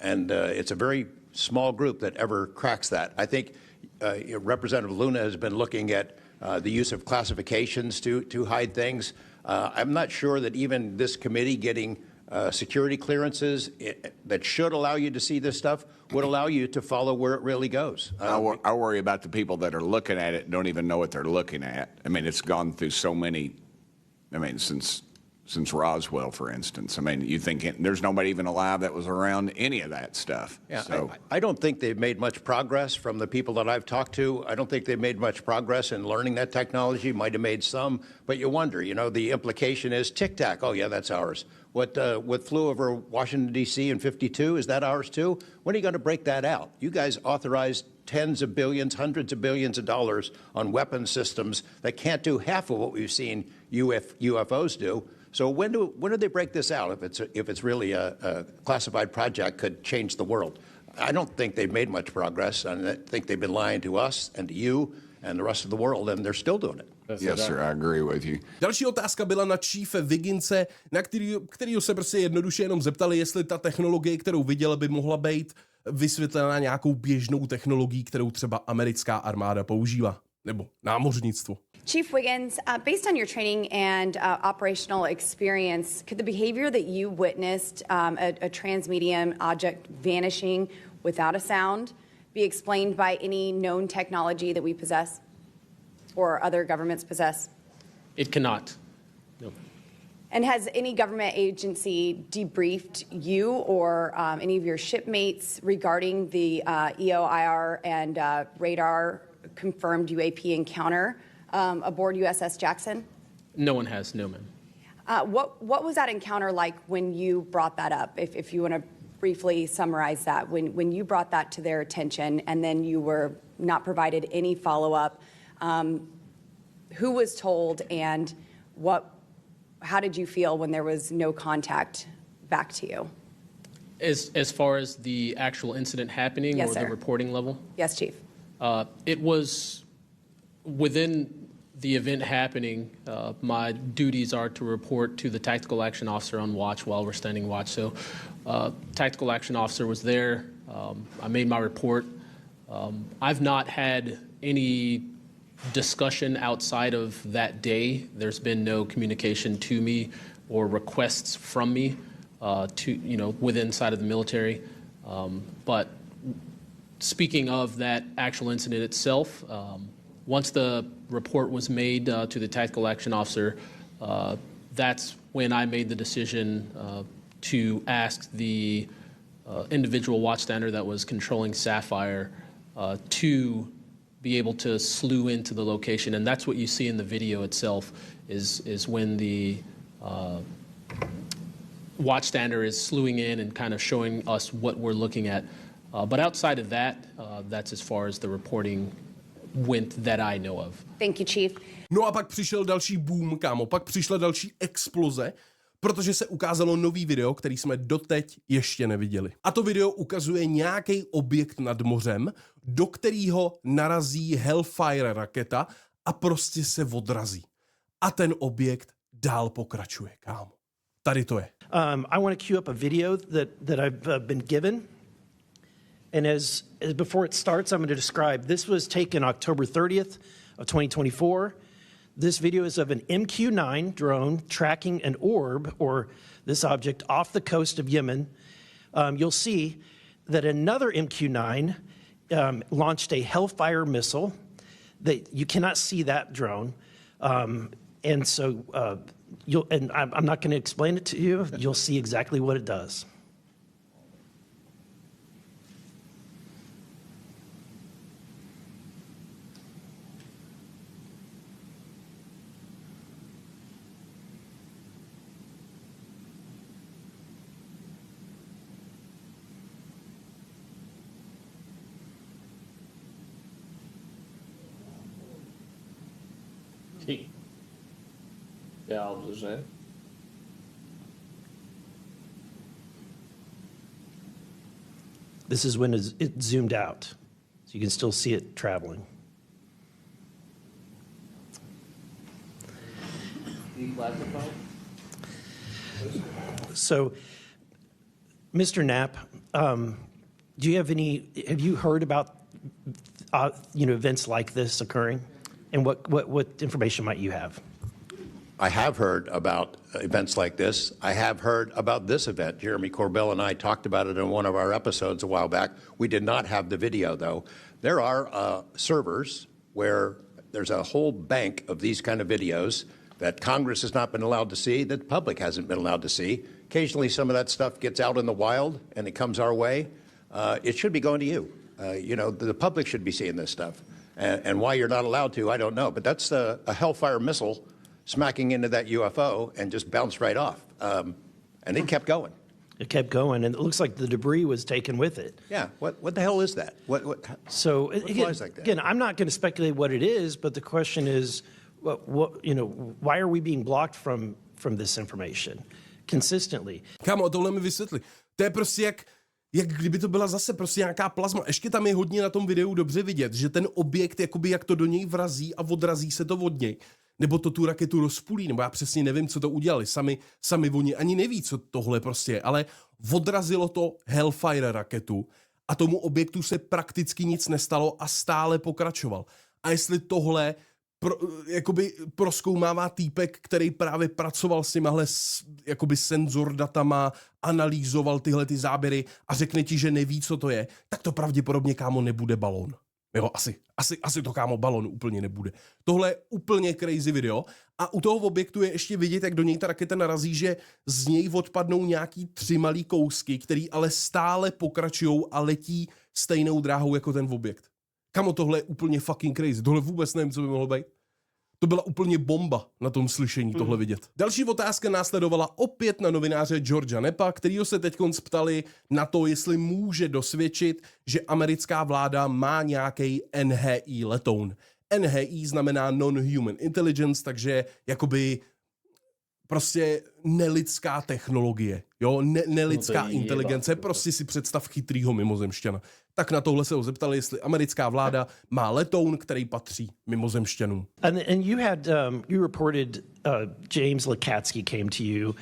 And it's a very small group that ever cracks that. I think Representative Luna has been looking at the use of classifications to hide things. I'm not sure that even this committee getting security clearances that should allow you to see this stuff would allow you to follow where it really goes. I worry about the people that are looking at it and don't even know what they're looking at. I mean, it's gone through so many, I mean, since Roswell, for instance. I mean, you think there's nobody even alive that was around any of that stuff. Yeah, so. I don't think they've made much progress from the people that I've talked to. I don't think they've made much progress in learning that technology. Might have made some, but you wonder, you know, the implication is tic-tac. Oh, yeah, that's ours. What flew over Washington, D.C. in '52, is that ours too? When are you going to break that out? You guys authorized tens of billions, hundreds of billions of dollars on weapon systems that can't do half of what we've seen UFOs do. So when do they break this out? If it's really a classified project, could change the world. I don't think they've made much progress, and I think they've been lying to us and to you and the rest of the world, and they're still doing it. Yes, sir, I agree with you. Další otázka byla na Chiefe Wigginse, na kterýho se prostě jednoduše jenom zeptali, jestli ta technologie, kterou viděl, by mohla být vysvětlena nějakou běžnou technologií, kterou třeba americká armáda používá, nebo námořnictvo. Chief Wiggins, based on your training and operational experience, could the behavior that you witnessed, a transmedium object vanishing without a sound, be explained by any known technology that we possess or other governments possess? It cannot. No. And has any government agency debriefed you or any of your shipmates regarding the EOIR and radar confirmed UAP encounter aboard USS Jackson? No one has, no, ma'am. What was that encounter like when you brought that up? If you want to briefly summarize that, when you brought that to their attention and then you were not provided any follow-up, who was told and how did you feel when there was no contact back to you? As far as the actual incident happening, Yes, or sir. the reporting level? Yes, Chief. It was within the event happening. My duties are to report to the tactical action officer on watch while we're standing watch. So tactical action officer was there. I made my report. I've not had any discussion outside of that day. There's been no communication to me or requests from me within inside of the military. But speaking of that actual incident itself, once the report was made to the tactical action officer, that's when I made the decision to ask the individual watchstander that was controlling Sapphire to be able to slew into the location. And that's what you see in the video itself, is when the watchstander is slewing in and kind of showing us what we're looking at. But outside of that, that's as far as the reporting went that I know of. Thank you, Chief. No a pak přišel další boom, kámo, pak přišla další exploze, protože se ukázalo nový video, který jsme doteď ještě neviděli. A to video ukazuje nějaký objekt nad mořem, do kterého narazí Hellfire raketa a prostě se odrazí. A ten objekt dál pokračuje, kámo. Tady to je. I want to cue up a video that I've been given. And as before it starts, I'm going to describe. This was taken October 30th of 2024. This video is of an MQ-9 drone tracking an orb, or this object, off the coast of Yemen. You'll see that another MQ-9 launched a Hellfire missile. That you cannot see that drone, and so I'm not going to explain it to you. You'll see exactly what it does. This is when it zoomed out, so you can still see it traveling. So, Mr. Knapp, have you heard about, events like this occurring? And what information might you have? I have heard about events like this. I have heard about this event. Jeremy Corbell and I talked about it in one of our episodes a while back. We did not have the video, though. There are servers where there's a whole bank of these kind of videos that Congress has not been allowed to see, that the public hasn't been allowed to see. Occasionally, some of that stuff gets out in the wild, and it comes our way. It should be going to you. The public should be seeing this stuff. And why you're not allowed to, I don't know. But that's a Hellfire missile smacking into that UFO and just bounced right off. And it kept going. It kept going, and it looks like the debris was taken with it. Yeah. What the hell is that? What flies like that? Again, I'm not going to speculate what it is, but the question is, why are we being blocked from this information consistently? Kámo, tohle mi vysvětli. To je prostě jak kdyby to byla zase prostě nějaká plazma. Ještě tam je hodně na tom videu dobře vidět, že ten objekt, jakoby jak to do něj vrazí a odrazí se to od něj. Nebo to tu raketu rozpůlí, nebo já přesně nevím, co to udělali. Sami oni ani neví, co tohle prostě je, ale odrazilo to Hellfire raketu a tomu objektu se prakticky nic nestalo a stále pokračoval. A jestli tohle jakoby prozkoumává týpek, který právě pracoval s těmahle jakoby senzor datama, analýzoval tyhle ty záběry a řekne ti, že neví, co to je, tak to pravděpodobně, kámo, nebude balón. Jo, asi to, kámo, balon úplně nebude. Tohle je úplně crazy video a u toho objektu je ještě vidět, jak do něj ta raketa narazí, že z něj odpadnou nějaký 3 malý kousky, který ale stále pokračujou a letí stejnou dráhou jako ten objekt. Kamo, tohle je úplně fucking crazy. Tohle vůbec nevím, co by mohlo být. To byla úplně bomba na tom slyšení tohle vidět. Další otázka následovala opět na novináře Georgia Neppa, kterýho se teďkonc ptali na to, jestli může dosvědčit, že americká vláda má nějaký NHI letoun. NHI znamená Non-Human Intelligence, takže jakoby prostě nelidská technologie, jo, nelidská inteligence, prostě si představ chytrýho mimozemšťana. Tak na tohle se ho zeptali, jestli americká vláda má letoun, který patří mimozemšťanům. And you had you reported James Lakatsky came to you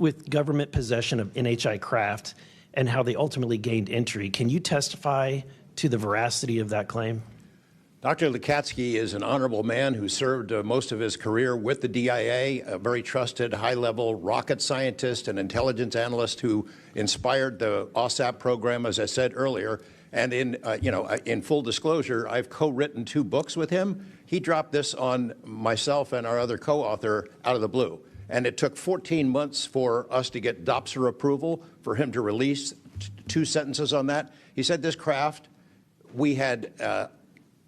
with government possession of NHI craft and how they ultimately gained entry. Can you testify to the veracity of that claim? Dr. Lakatsky is an honorable man who served most of his career with the DIA, a very trusted, high-level rocket scientist and intelligence analyst who inspired the OSAP program, as I said earlier. And in full disclosure, I've co-written 2 books with him. He dropped this on myself and our other co-author out of the blue. And it took 14 months for us to get DOPSR approval for him to release 2 sentences on that. He said this craft, we had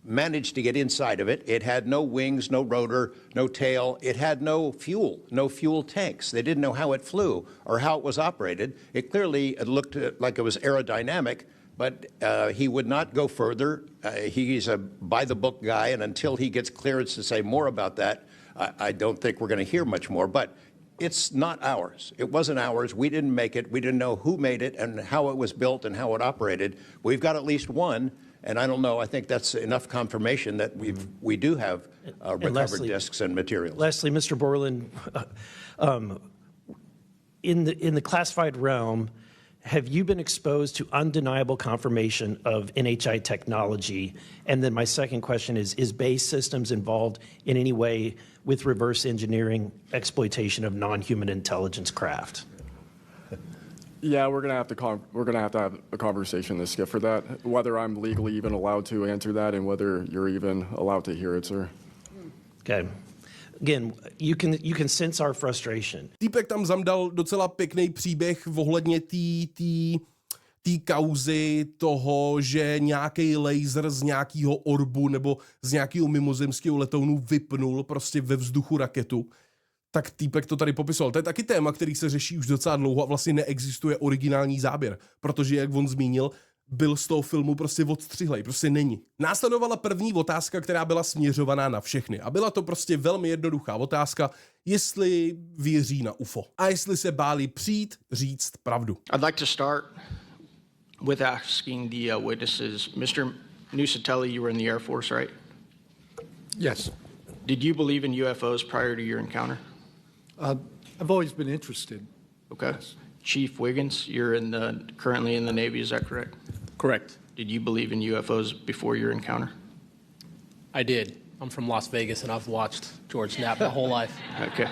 managed to get inside of it. It had no wings, no rotor, no tail. It had no fuel tanks. They didn't know how it flew or how it was operated. It clearly looked like it was aerodynamic, but he would not go further. He's a by-the-book guy, and until he gets clearance to say more about that, I don't think we're going to hear much more. But it's not ours. It wasn't ours. We didn't make it. We didn't know who made it and how it was built and how it operated. We've got at least one. And I don't know, I think that's enough confirmation that we do have recovered discs and materials. Lastly, Mr. Borland, in the classified realm, have you been exposed to undeniable confirmation of NHI technology? And then my second question is BASE Systems involved in any way with reverse engineering exploitation of non-human intelligence craft? Yeah, we're gonna have to have a conversation this Skip for that. Whether I'm legally even allowed to answer that, and whether you're even allowed to hear it, sir. Okay. Again, you can sense our frustration. Týpek tam zamdal docela pěkný příběh ohledně té kauzy toho, že nějaký laser z nějakého orbu nebo z nějakého mimozemského letounu vypnul prostě ve vzduchu raketu. Tak týpek to tady popisoval. To je taky téma, který se řeší už docela dlouho a vlastně neexistuje originální záběr, protože, jak on zmínil, byl z toho filmu prostě odstřihlej, prostě není. Následovala první otázka, která byla směřovaná na všechny a byla to prostě velmi jednoduchá otázka, jestli věří na UFO a jestli se báli přijít říct pravdu. I'd like to start with asking the witnesses. Mr. Nusatelli, you were in the Air Force, right? Yes. Did you believe in UFOs prior to your encounter? I've always been interested. Okay. Yes. Chief Wiggins, you're currently in the Navy, is that correct? Correct. Did you believe in UFOs before your encounter? I did. I'm from Las Vegas, and I've watched George Knapp my whole life. Okay.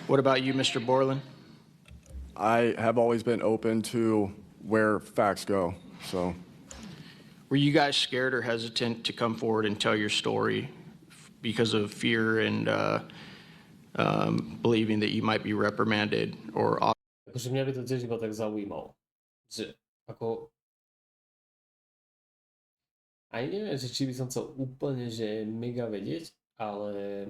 What about you, Mr. Borland? I have always been open to where facts go, so. Were you guys scared or hesitant to come forward and tell your story because of fear and believing that you might be reprimanded or... Akože mňa by to tiež iba tak zaujímalo, že ako... Aj neviem, že či by som chcel úplne, že mega vedieť, ale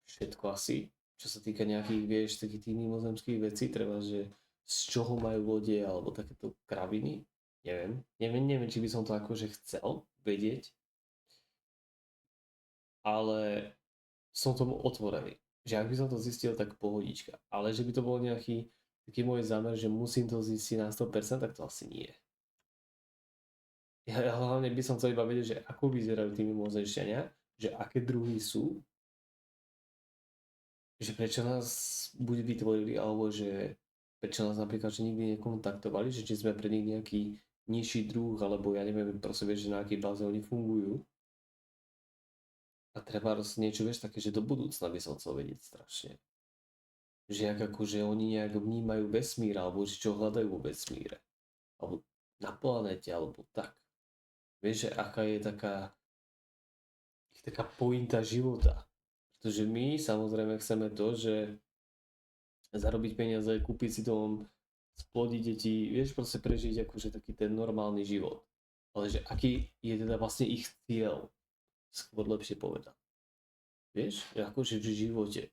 všetko asi, čo sa týka nejakých, vieš, takých tých mimozemských vecí, treba, že z čoho majú lode, alebo takéto kraviny, neviem, či by som to akože chcel vedieť, ale som tomu otvorený. Že ak by som to zistil, tak pohodička. Ale že by to bol nejaký taký môj zámer, že musím to zistiť na 100%, tak to asi nie. Ja hlavne by som chcel iba vedieť, že ako vyzerajú tí mimozemšťania, že aké druhy sú, že prečo nás buď vytvorili, alebo že prečo nás napríklad, že nikdy nekontaktovali, že či sme pre nich nejaký nižší druh, alebo ja neviem, proste vieš, že na akej báze oni fungujú. A treba niečo, vieš, také, že do budúcna by som chcel vedieť strašne. Že akože oni nejak vnímajú vesmír, alebo že čo hľadajú vo vesmíre. Alebo na planéte, alebo tak. Vieš, že aká je taká pointa života. Pretože my samozrejme chceme to, že zarobiť peniaze, kúpiť si dom, splodiť deti, vieš, proste prežiť akože taký ten normálny život. Ale že aký je teda vlastne ich cieľ? Skôr lepšie povedať. Vieš, akože v živote.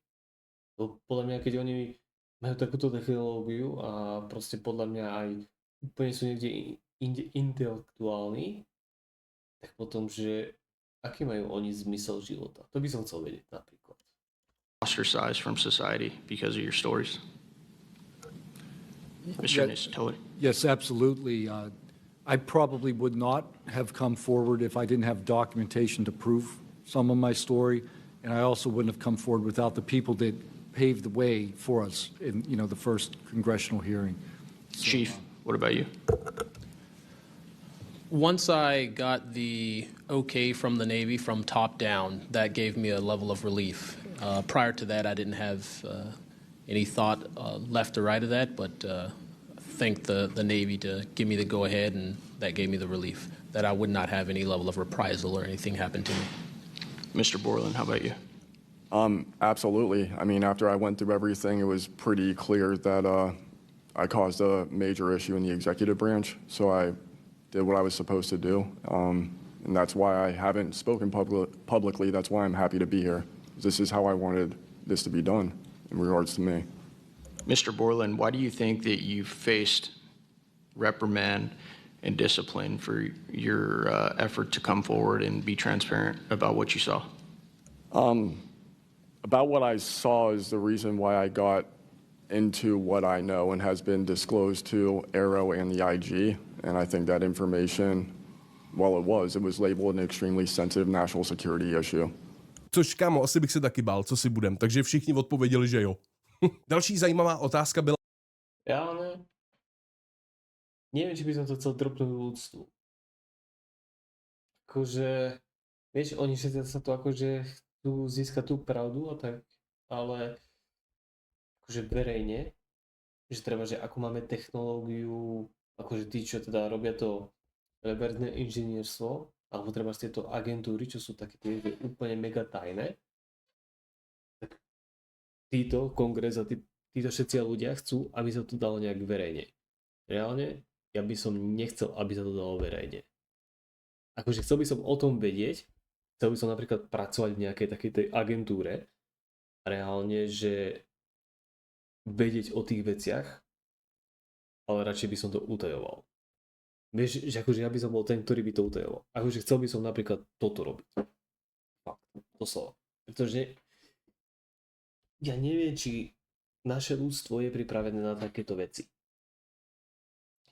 Podľa mňa, keď oni majú takúto technológiu a proste podľa mňa aj úplne sú niekde inde intelektuálni, tak potom, že aký majú oni zmysel života? To by som chcel vedieť napríklad. Ostracized from society because of your stories? Mr. Nussatelli? Yes, absolutely. I probably would not have come forward if I didn't have documentation to prove some of my story, and I also wouldn't have come forward without the people that paved the way for us in, the first congressional hearing. Chief, what about you? Once I got the okay from the Navy from top down, that gave me a level of relief. Prior to that, I didn't have any thought left or right of that, but thank the Navy to give me the go-ahead, and that gave me the relief that I would not have any level of reprisal or anything happen to me. Mr. Borland, how about you? Absolutely. I mean, after I went through everything, it was pretty clear that I caused a major issue in the executive branch, so I did what I was supposed to do, and that's why I haven't spoken publicly. That's why I'm happy to be here. This is how I wanted this to be done in regards to me. Mr. Borland, why do you think that you faced reprimand and discipline for your effort to come forward and be transparent about what you saw? About what I saw is the reason why I got into what I know and has been disclosed to Aero and the IG. And I think that information, well, it was labeled an extremely sensitive national security issue. Což, kámo, asi bych se taky bál, co si budem, takže všichni odpověděli, že jo. Další zajímavá otázka byla... Ja neviem, či by som to chcel dropnúť ľudstvu. Akože, vieš, oni všetci sa to akože chcú získať tú pravdu a tak, ale akože verejne, že treba, že ako máme technológiu, akože tí, čo teda robia to reverzné inžinierstvo, alebo treba z tieto agentúry, čo sú také tie úplne mega tajné, tak títo kongres a títo všetci ľudia chcú, aby sa to dalo nejak verejne. Reálne, ja by som nechcel, aby sa to dalo verejne. Akože chcel by som o tom vedieť, chcel by som napríklad pracovať v nejakej takej tej agentúre, reálne, že vedieť o tých veciach, ale radšej by som to utajoval. Vieš, že akože ja by som bol ten, ktorý by to utajoval. Akože chcel by som napríklad toto robiť. Fakt, doslova. Pretože ja neviem, či naše ľudstvo je pripravené na takéto veci.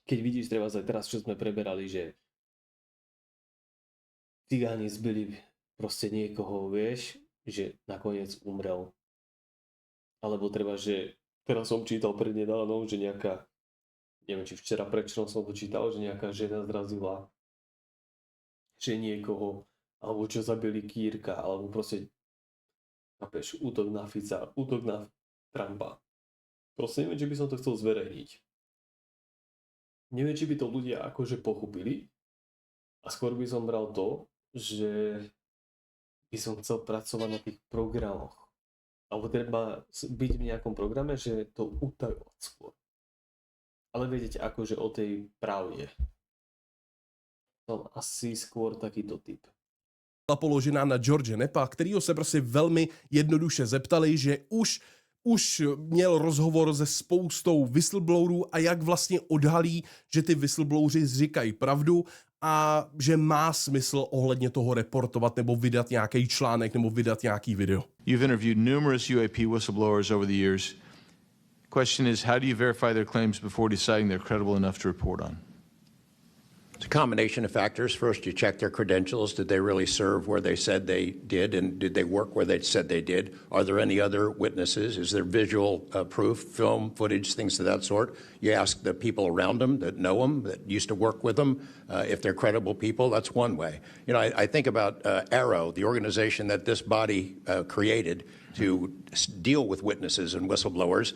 Keď vidíš treba aj teraz, čo sme preberali, že cigáni zbili proste niekoho, vieš, že nakoniec umrel. Alebo treba, že Teraz som čítal prednedávno, že nejaká, neviem či včera predčerom som to čítal, že nejaká žena zrazila že niekoho, alebo čo zabili Kýrka, alebo proste napíš, útok na Fica, útok na Trumpa. Proste neviem, či by som to chcel zverejniť. Neviem, či by to ľudia akože pochopili a skôr by som bral to, že by som chcel pracovať na tých programoch. Alebo treba byť v nejakom programe, že to utajovať skôr. Ale vedieť akože o tej pravde. Som asi skôr takýto typ. Byla položená na George Neppa, kterýho se prostě velmi jednoduše zeptali, že už měl rozhovor se spoustou whistleblowerů a jak vlastně odhalí, že ty whistlebloweri říkají pravdu a že má smysl ohledně toho reportovat nebo vydat nějaký článek nebo vydat nějaký video. You've interviewed numerous UAP whistleblowers over the years. Question is, how do you verify their claims before deciding they're credible enough to report on? It's a combination of factors. First, you check their credentials. Did they really serve where they said they did? And did they work where they said they did? Are there any other witnesses? Is there visual proof, film, footage, things of that sort? You ask the people around them that know them, that used to work with them, if they're credible people. That's one way. You know, I think about Arrow, the organization that this body created to deal with witnesses and whistleblowers.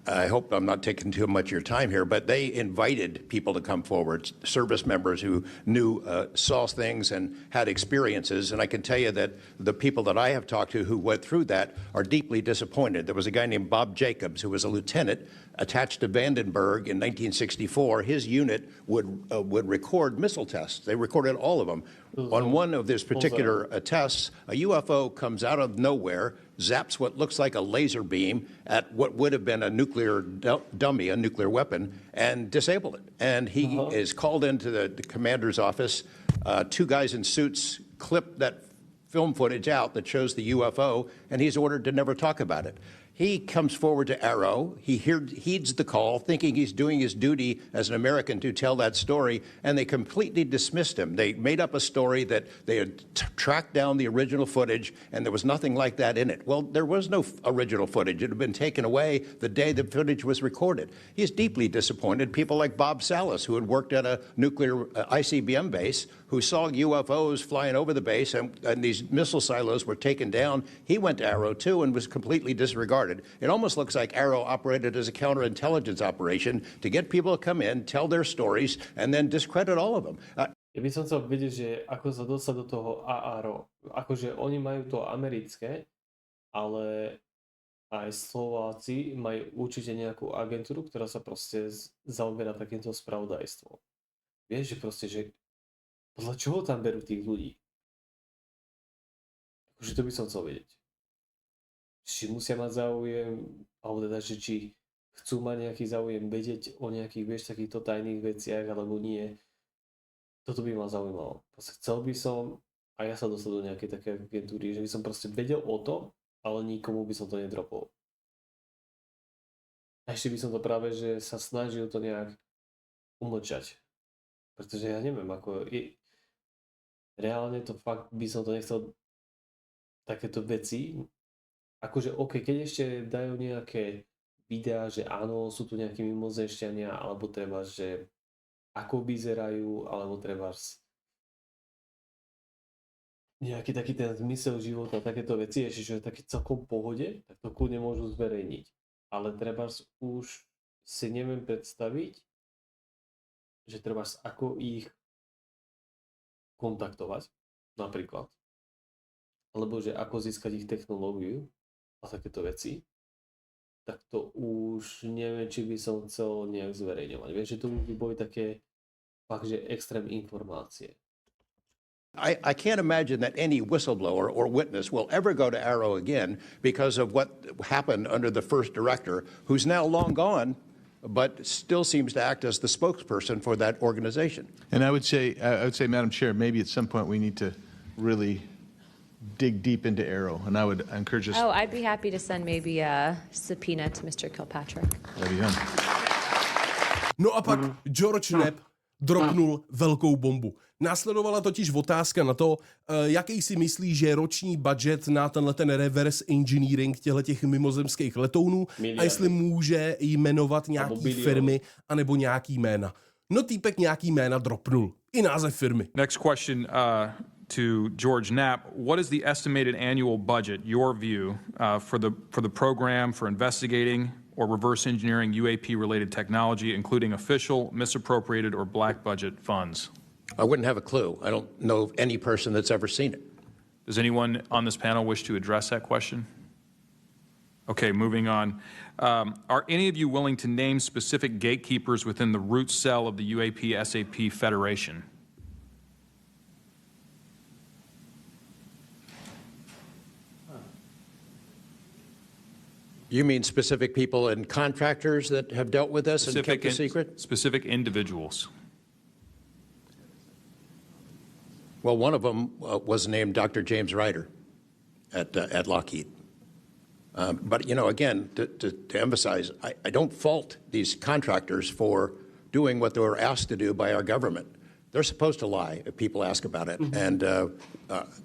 I hope I'm not taking too much of your time here, but they invited people to come forward, service members who knew, saw things and had experiences. And I can tell you that the people that I have talked to who went through that are deeply disappointed. There was a guy named Bob Jacobs who was a lieutenant attached to Vandenberg in 1964. His unit would record missile tests. They recorded all of them. On one of these particular tests, a UFO comes out of nowhere, zaps what looks like a laser beam at what would have been a nuclear dummy, a nuclear weapon, and disabled it. And he is called into the commander's office. Two guys in suits clip that film footage out that shows the UFO, and he's ordered to never talk about it. He comes forward to Arrow. He heeds the call, thinking he's doing his duty as an American to tell that story, and they completely dismissed him. They made up a story that they had tracked down the original footage, and there was nothing like that in it. Well, there was no original footage. It had been taken away the day the footage was recorded. He's deeply disappointed. People like Bob Salas, who had worked at a nuclear ICBM base, who saw UFOs flying over the base, and these missile silos were taken down. He went to Arrow, too, and was completely disregarded. It almost looks like Arrow operated as a counterintelligence operation to get people to come in, tell their stories, and then discredit all of them. Ja by som chcel vedieť, že ako sa dostať do toho ARO. Akože oni majú to americké, ale aj Slováci majú určite nejakú agentúru, ktorá sa proste zaoberá takýmto spravodajstvom. Vieš, že proste, že podľa čoho tam berú tých ľudí? Akože to by som chcel vedieť. Či musia mať záujem, alebo teda, že či chcú mať nejaký záujem vedieť o nejakých, vieš, takýchto tajných veciach, alebo nie. Toto by ma zaujímalo. Proste chcel by som, a ja sa dostať do nejakej také agentúry, že by som proste vedel o tom, ale nikomu by som to nedropol. A ešte by som to práve, že sa snažil to nejak umlčať. Pretože ja neviem, ako reálne to fakt by som to nechcel takéto veci. Akože OK, keď ešte dajú nejaké videá, že áno, sú tu nejaké mimozemšťania, alebo treba, že ako vyzerajú, alebo treba nejaký taký ten zmysel života, takéto veci, ešte čo je taký celkom v pohode, tak to kľudne môžu zverejniť. Ale treba už si neviem predstaviť, že treba ako ich kontaktovať, napríklad. Alebo že ako získať ich technológiu, a takéto veci, tak to už neviem, či by som chcel nejak zverejňovať. Vieš, že to by boli také fakt, že extrém informácie. I can't imagine that any whistleblower or witness will ever go to Arrow again because of what happened under the first director, who's now long gone, but still seems to act as the spokesperson for that organization. And I would say, Madam Chair, maybe at some point we need to really dig deep into Arrow, and I would encourage us. Oh, I'd be happy to send maybe a subpoena to Mr. Kilpatrick. That'd be fun. No a pak George Knapp dropnul velkou bombu. Následovala totiž otázka na to, jaký si myslí, že je roční budget na ten reverse engineering těchto mimozemských letounů a jestli může jmenovat nějaký firmy anebo nějaký jména. No týpek nějaký jména dropnul. I název firmy. Next question to George Knapp. What is the estimated annual budget, your view, for the program for investigating or reverse engineering UAP-related technology, including official, misappropriated, or black budget funds? I wouldn't have a clue. I don't know of any person that's ever seen it. Does anyone on this panel wish to address that question? Okay, moving on. Are any of you willing to name specific gatekeepers within the root cell of the UAP-SAP Federation? You mean specific people and contractors that have dealt with us and kept the secret? Specific individuals. Well, one of them was named Dr. James Ryder at Lockheed. But, you know, again, to emphasize, I don't fault these contractors for doing what they were asked to do by our government. They're supposed to lie if people ask about it. Mm-hmm. And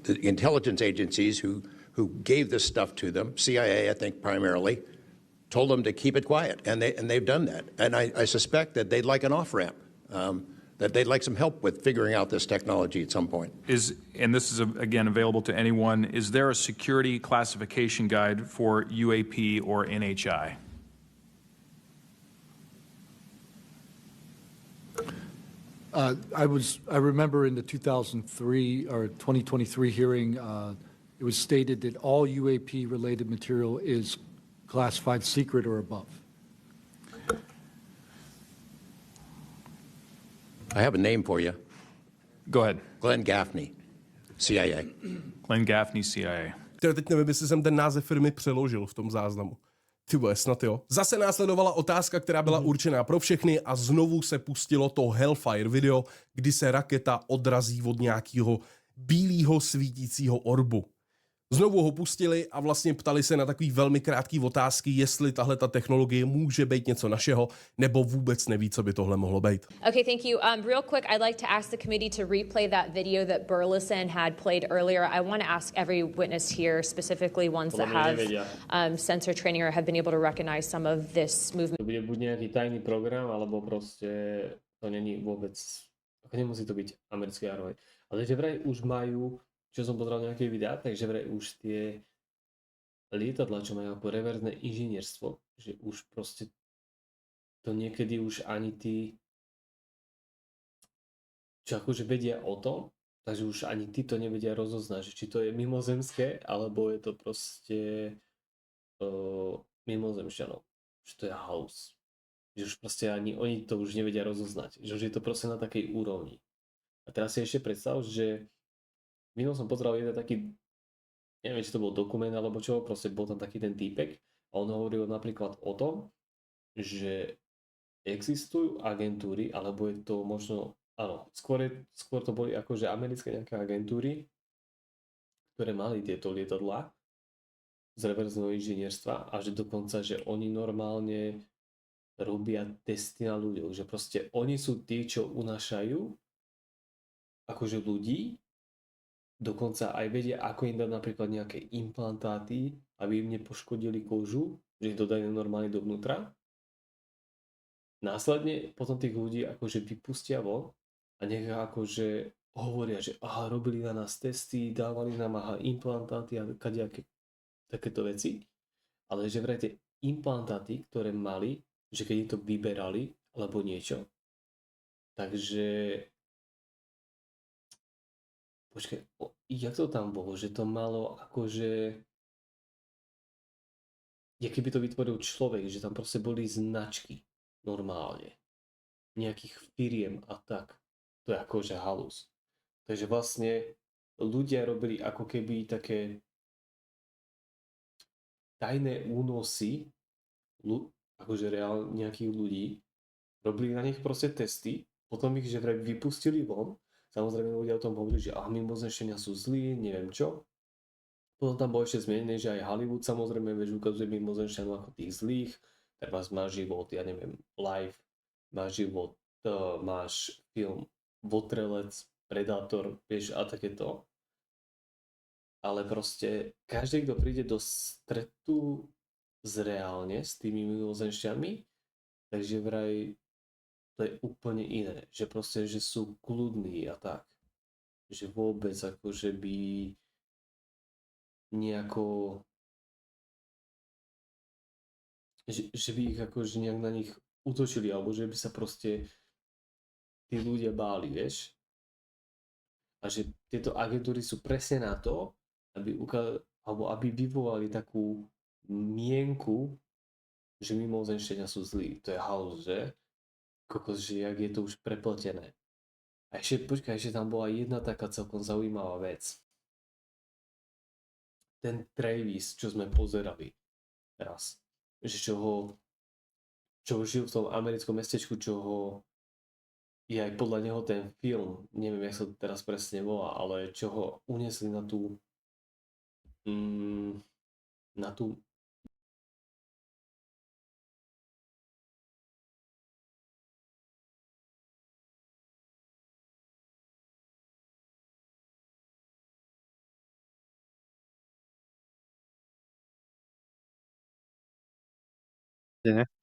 the intelligence agencies who gave this stuff to them, CIA, I think primarily, told them to keep it quiet, and they've done that. And I suspect that they'd like an off-ramp, that they'd like some help with figuring out this technology at some point. And this is, again, available to anyone, is there a security classification guide for UAP or NHI? I remember in the 2003 or 2023 hearing, it was stated that all UAP-related material is classified secret or above. I have a name for you. Go ahead. Glenn Gaffney, CIA. Glenn Gaffney, CIA. Teď nevím, jestli jsem ten název firmy přeložil v tom záznamu. Ty vole, snad jo. Zase následovala otázka, která byla určená pro všechny a znovu se pustilo to Hellfire video, kdy se raketa odrazí od nějakého bílého svítícího orbu. Znovu ho pustili a vlastně ptali se na takový velmi krátký otázky, jestli tahle ta technologie může být něco našeho, nebo vůbec neví, co by tohle mohlo být. Okay, thank you. Real quick, I'd like to ask the committee to replay that video that Burleson had played earlier. I want to ask every witness here, specifically ones that have sensor training or have been able to recognize some of this movement. To bude buď nejaký tajný program, alebo proste to není vôbec, ako nemusí to byť americký armej. Ale že vraj už majú, čo som pozeral nejaké videá, takže vraj už tie lietadlá, čo majú ako reverzné inžinierstvo, že už proste to niekedy už ani tí, čo akože vedia o tom, takže už ani tí to nevedia rozoznať, že či to je mimozemské, alebo je to proste mimozemšťanov, že to je halus. Že už proste ani oni to už nevedia rozoznať, že už je to proste na takej úrovni. A teraz si ešte predstav, že minul som pozeral jeden taký, neviem, či to bol dokument alebo čo, proste bol tam taký ten týpek a on hovoril napríklad o tom, že existujú agentúry, alebo je to možno, áno, skôr to boli akože americké nejaké agentúry, ktoré mali tieto lietadlá z reverzného inžinierstva a že dokonca, že oni normálne robia testy na ľuďoch, že proste oni sú tí, čo unášajú akože ľudí. Dokonca aj vedia, ako im dať napríklad nejaké implantáty, aby im nepoškodili kožu, že ich dodajú normálne dovnútra. Následne potom tých ľudí akože vypustia von a nech akože hovoria, že aha, robili na nás testy, dávali nám aha, implantáty a kadejaké takéto veci. Ale že vraj tie implantáty, ktoré mali, že keď im to vyberali alebo niečo, takže počkaj, jak to tam bolo? Že to malo akože, jak keby to vytvoril človek, že tam proste boli značky normálne. Nejakých firiem a tak. To je akože halus. Takže vlastne ľudia robili ako keby také tajné únosy, akože reálne nejakých ľudí. Robili na nich proste testy, potom ich že vraj vypustili von. Samozrejme ľudia o tom hovorili, že mimozemšťania sú zlí, neviem čo. Potom tam bolo ešte zmenené, že aj Hollywood samozrejme ukazuje mimozemšťanov ako tých zlých. Treba má život, ja neviem, life, má život to máš film Votrelec, Predátor, vieš, a takéto. Ale proste každý, kto príde do stretu reálne s tými mimozemšťanmi, takže vraj to je úplne iné. Že proste, že sú kľudní a tak. Že vôbec akože by nejako že by ich akože nejak na nich útočili, alebo že by sa proste tí ľudia báli, vieš. A že tieto agentúry sú presne na to, alebo aby vyvolali takú mienku, že mimozemšťania sú zlí. To je halus, že? Kokos, že jak je to už prepletené. A ešte, počkaj, ešte tam bola jedna taká celkom zaujímavá vec. Ten Travis, čo sme pozerali teraz, že čo žil v tom americkom mestečku, je aj podľa neho ten film, neviem, jak sa to teraz presne volá, ale čo ho uniesli na tú Nie.